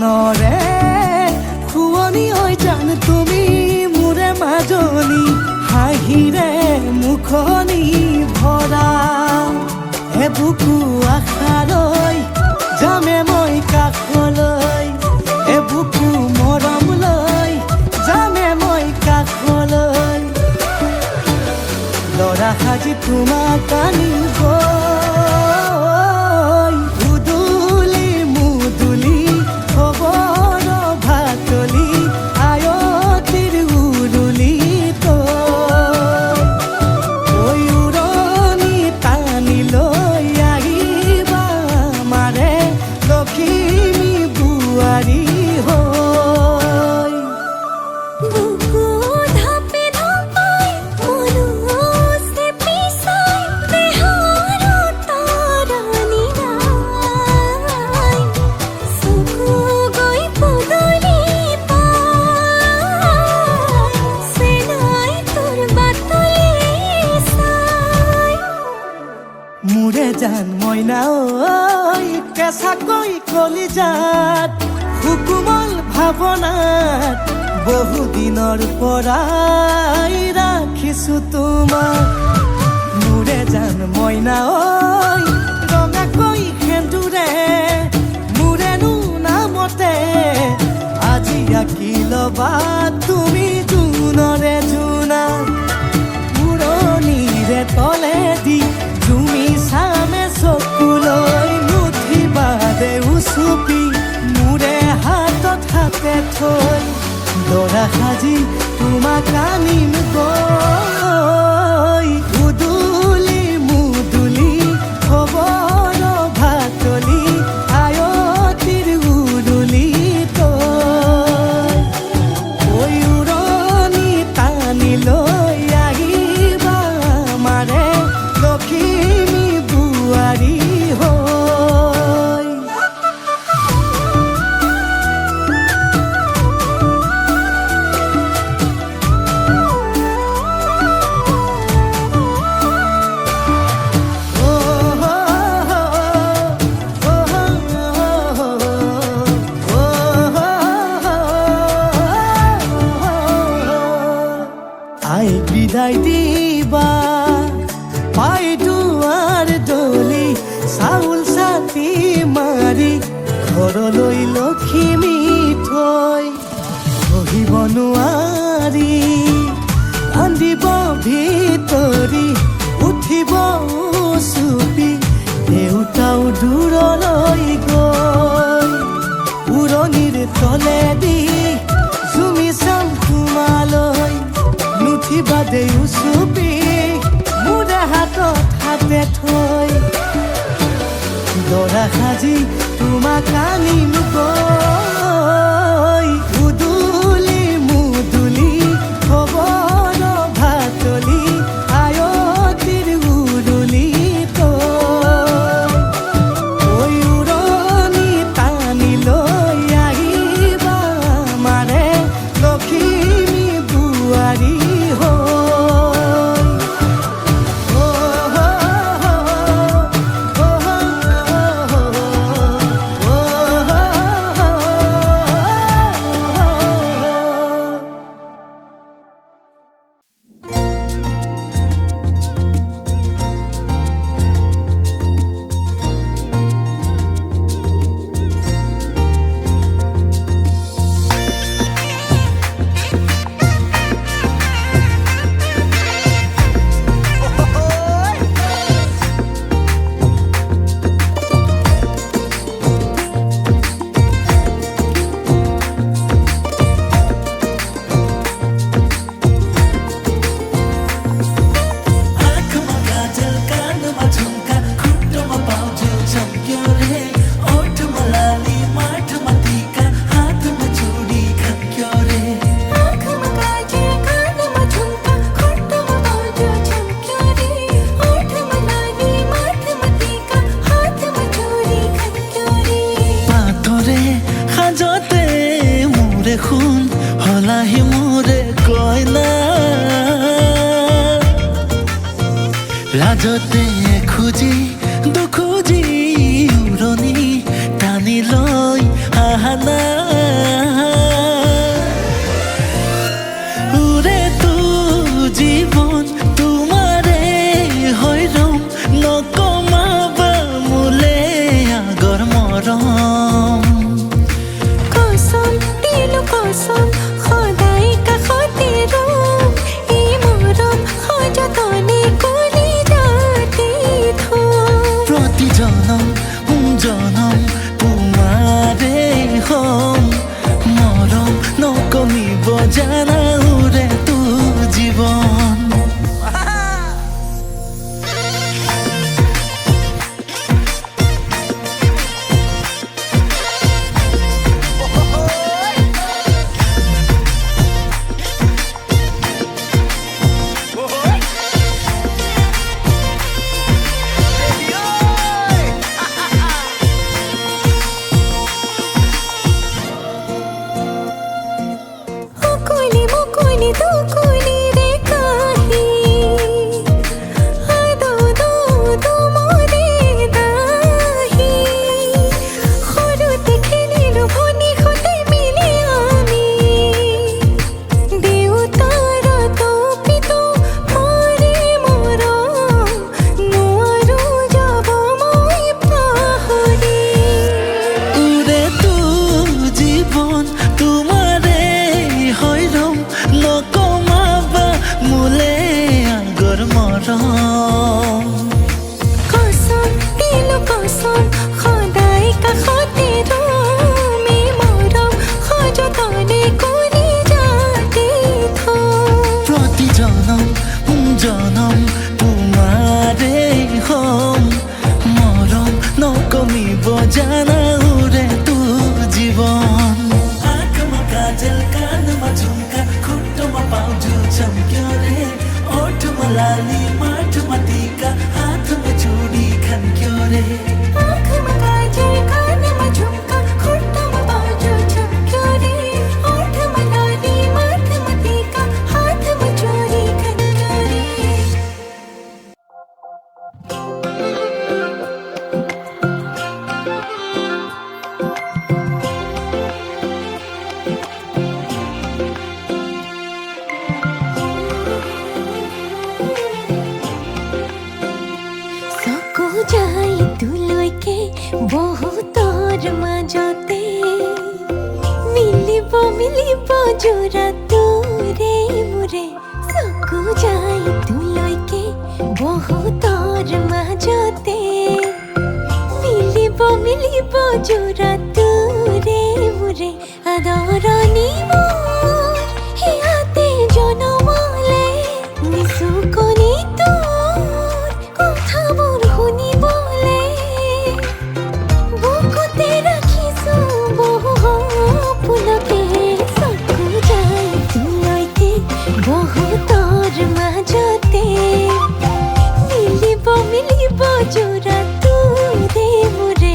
মনৰে শুৱনি হৈ জান তুমি মোৰে মাজনী হাঁহিৰে মুখনি ভৰা এবুকু আশালৈ যামে মই কাষলৈ এবুকু মৰম লৈ যামে মই কাষলৈ লৰা সাজি তোমাক আনিব উদুলি মুদুলি খবৰ ভাতলি আয়তিৰ উৰুলি তই উৰণি টানি লৈ আহিবা মাৰে লখিমী বোৱাৰী হৈ বুকু ধাপে ধাপাই মনো চেপি চাই দেহৰ তৰণি নাই চকু গৈ পদূলি পাই চেনাই তোৰ বাটলি চাই মোৰে জান মইনা ঐ কেঁচাকৈ কলিজাত সুকুমল ভাৱনাত বহুদিনৰ পৰাই ৰাখিছো তোমাক মোৰে জান মইনা ঐ ৰঙাকৈ সেন্দুৰে মোৰেনো নামতে আজি আঁকি ল'বা তুমি জোনৰে জোনা উৰণিৰে তলেদি জুমি চামে চকুলৈ নুঠিবা দে উচুপি মোৰে হাতত হাতে থৈ দৰা সাজি তোমাক আনিম গৈ উদুলি মুদুলি খবৰ ভাতলি আয়তিৰ উৰুলি তই উৰণি টানি লৈ আহিবা মাৰে লখিমী বোৱাৰী হৈ আই বিদায় দিবা পাই দুৱাৰ দলি চাউল চাতি মাৰি ঘৰলৈ লখিমী থৈ বহিব নোৱাৰি কান্দিব ভিতৰি উঠিব চুপি দেউতাও দূৰলৈ গৈ উৰণিৰ তলেদি জুমি চাম তোমালৈ নুঠিবা দেউ চুপি মোৰে হাতত হাতে থৈ দৰা সাজি তোমাক আনিম গৈ উদুলি মুদুলি খবৰ ভাতলি আয়তিৰ উৰুলি তই উৰণি টানি লৈ আহিবা মাৰে লখিমী বোৱাৰী দেখোন হলাহি মোৰে কইনা লাজতে খুজি দুখুজি উৰণি টানি লৈ আহা না জনম জনম তোমাৰে হম মৰম নকমিব জানা উৰে তো জীৱন মুকুলি মুকুলি দুকুলি ৰে কাহি আদো দো তোমাৰে দাহি সৰুতে খেলিলো ভনী সতে মিলি আমি দেউতাৰা তপিতো মাৰে মৰম নোৱাৰো যাব মই পাহৰি উৰে তো জীৱন তোমাৰে হৈৰম নকমাবা মোলে আগৰ মৰম কসম দিলো কসম সদায় কাষতে ৰমি মৰম সযতনে কৰি যাতে থম প্ৰতি জনম জনম তোমাৰে হম মৰম নকমিব জানা উৰে তো জীৱন आँखमा काजल कानमा झुम्का खुट्टोमा पाउँछु चम्क्यो रे ओठमा लाली माटोमा टीका हातमा चुडी खन्क्यो रे आँखमा काजल कानमा झुम्का खुट्टामा बाजु चम्क्यो रे ओठमा लाली माथमा टीका हातमा चोरी खन्क्यो रे চকু যাই তোলৈকে বহুতৰ মাজতে মিলিব মিলিব যোৰা তোৰে মোৰে চকু যাই তোলৈকে বহুতৰ মাজতে মিলিব মিলিব যোৰা তোৰে মোৰে আদৰণি মোৰ হিয়াতে জনমলে নিচুকনি তোৰ কথাবোৰ শুনিবলে বুকুতে ৰাখিছো বহু সপোনকে চকু যাই তোলৈকে বহুতৰ মাজতে মিলিব মিলিব যোৰা তোৰে মোৰে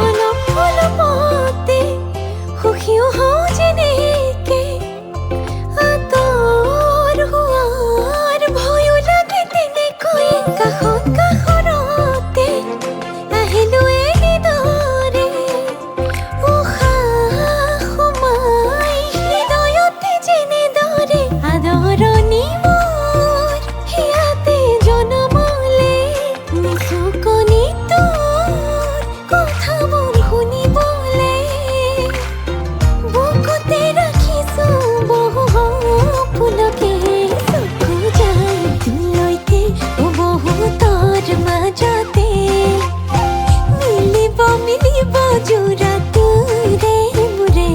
অলপ অলপতে সুখীও হওঁ যেনেকে আঁতৰ হোৱাৰ ভয়ো লাগে তেনেকৈ কাষত কাষৰতে আহিলো এনেদৰে উশাহ সোমাই হৃদয়তে যেনেদৰে আদৰণি মোৰ হিয়াতে জনমলে নিচুকনি তোৰ কথাবোৰ শুনিবলে বুকুতে ৰাখিছো বহু সপোনকে চকু যাই তোলৈকে বহুতৰ মাজতে মিলিব মিলিব যোৰা তোৰে মোৰে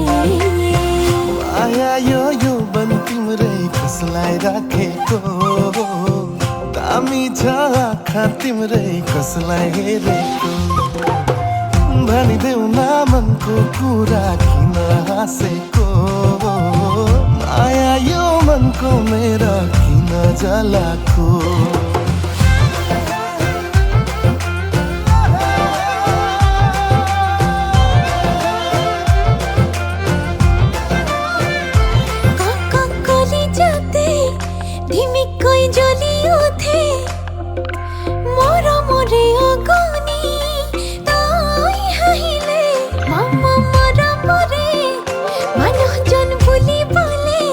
आया यो बन तिम्रै कसलाई राखेको दामी छ आँखा तिम्रै कसलाई हेरेको भनिदेऊ न मनको कुरा किन हाँसेको माया यो मनको मेरा किन जलाको কলি যাতে ধিমিকৈ জ্বলি উঠে মৰমৰে অগনি তাই হাঁহিলে মামা মৰমৰে মানুহজন বুলিবলে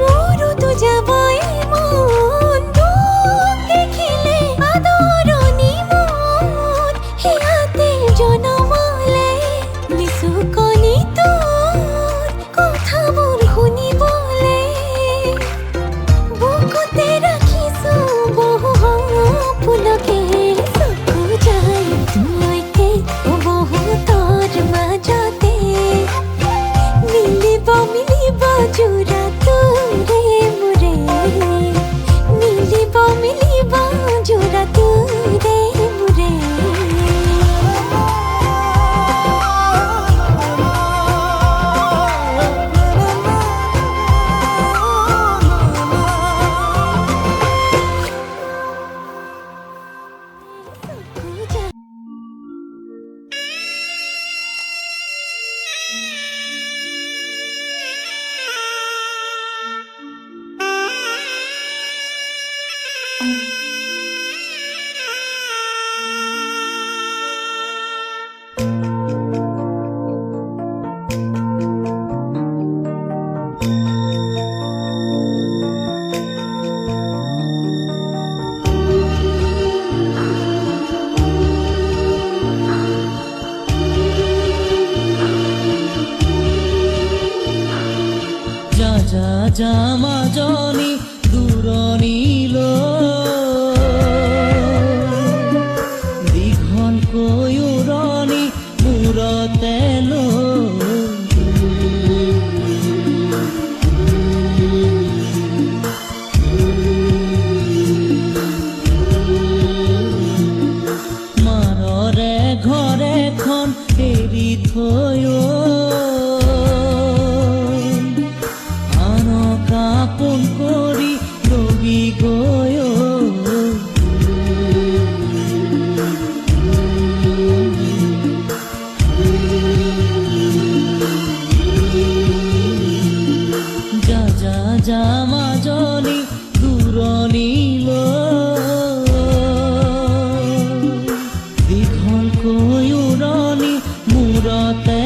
মোৰো যাবই মন ৰূপ দেখিলে আদৰণী মন হিয়াতে জনমলে নিচুকনি তোৰ কথাবোৰ শুনিবলে বুকুতে ৰাখিছো বহু সপোনকে চকু যায় তোলৈকে বহুতৰ মাজতে মিলিব মিলিব জোৰা তোৰে মোৰে মিলিব মিলিব জোৰা তোৰে মোৰে যা যা যা মাজনী দূৰণিলৈ দীঘলকৈ উৰণি মূৰতে মাৰৰে ঘৰ এখন এৰি থৈ আপোন কৰি ৰবি গৈ যা যা যা মাজনী দূৰণিলৈ দীঘলকৈ উৰণি মূৰতে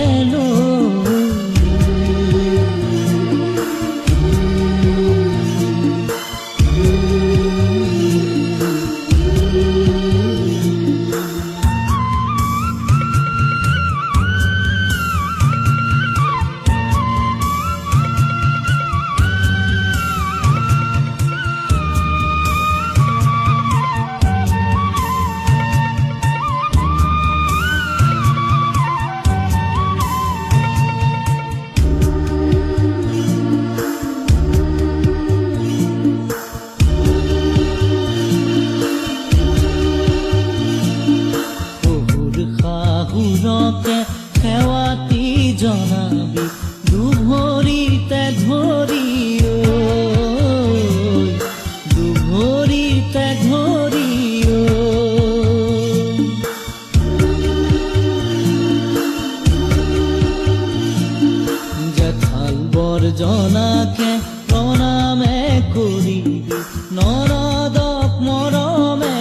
শাহুৰকে সেৱাতি জনাবি দুভৰিতে ধৰি দুভৰিতে ধৰি জেঠাল বৰজনাকে প্ৰণামে কৰিবি নৰদক মৰমে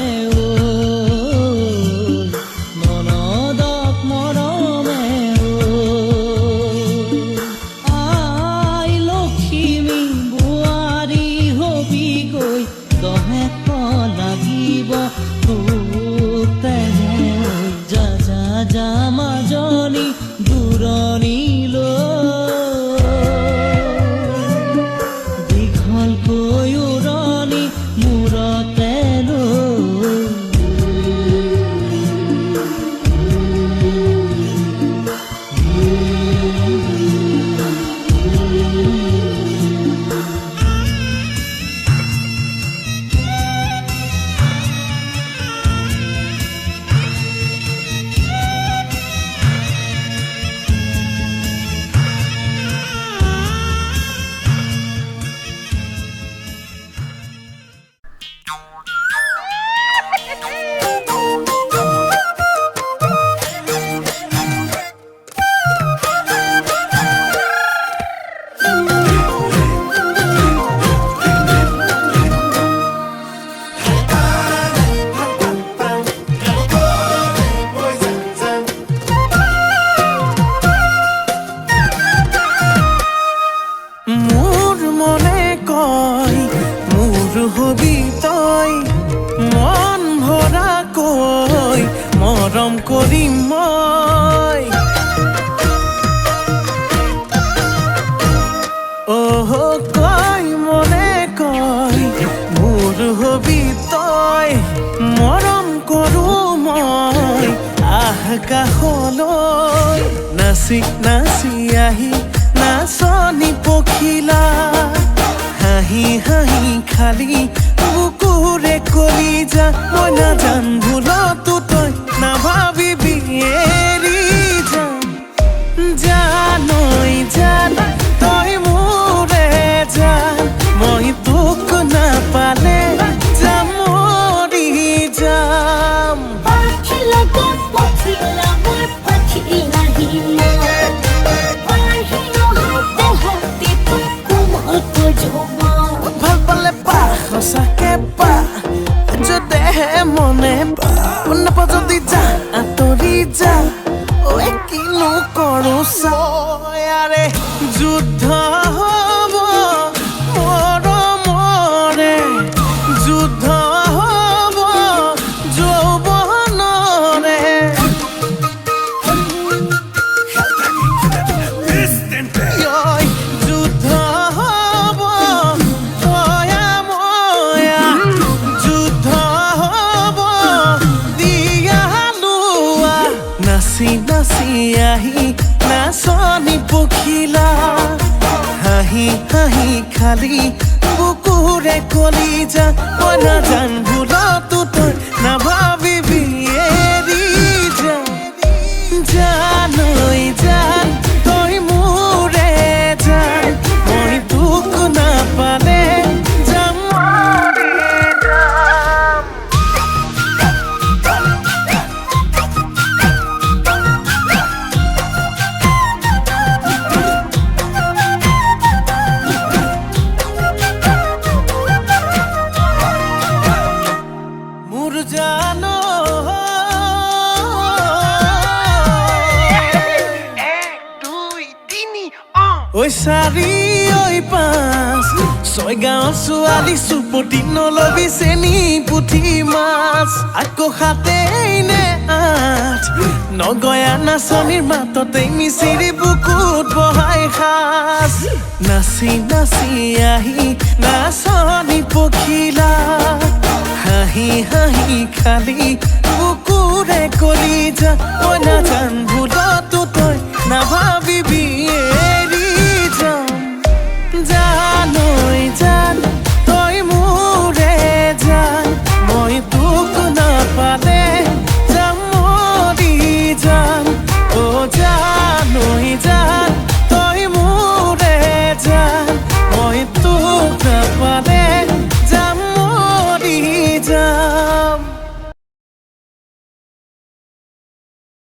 যা যা যা মাজনী দূৰণিলৈ দীঘলকৈ উৰণি মূৰতে মোৰ হবি তই মৰম কৰো মই আকাশলৈ নাচি নাচি আহি নাচনি পখিলা হাঁহি হাঁহি খালি বুকুৰে কলিজা মই নাজান ভুলতো তই নাভাবিবি এৰি যাম জানৈ জান তই মোৰে জান মই তোক নাপালে যাম মৰি যাম পাখি লাগে পখিলা মই পাখি নাহিলে পাহি নহতে হাতে কোমল কজমা ভাল পালে পা সঁচাকে পা যদেহে মনে পা নাপা যদি যা আঁতৰি যা ঐ কিনো কৰো চাৰে যুদ্ধ হ'ব মৰমৰে যুদ্ধ হ'ব যৌৱনৰে ঐ যুদ্ধ হ'ব তয়া ময়া যুদ্ধ হ'ব দিয়া লোৱা নাচি নাচি আহি নাচনি পখিলা হাঁহি হাঁহি খালি বুকুৰে কলিজা মই নাজান ভুলতো তই নাভাবিবি এৰি যাম জানৈ জান তই মোৰে জান মই তোক নাপালে যাম মৰি যাম মোৰ জানো ঐ চাৰি ঐ পাঁচ ছয় গাঁৱৰ ছোৱালী চুপতি নলবি চেনি পুঠি মাছ আকৌ সাতেই নে আঠ নগয়া নাচনীৰ মাততেই মিচিৰি বুকুত বহাই সাজ নাচি নাচি আহি নাচনি পখিলা হাঁহি হাঁহি খালি বুকুৰে কলিজা মই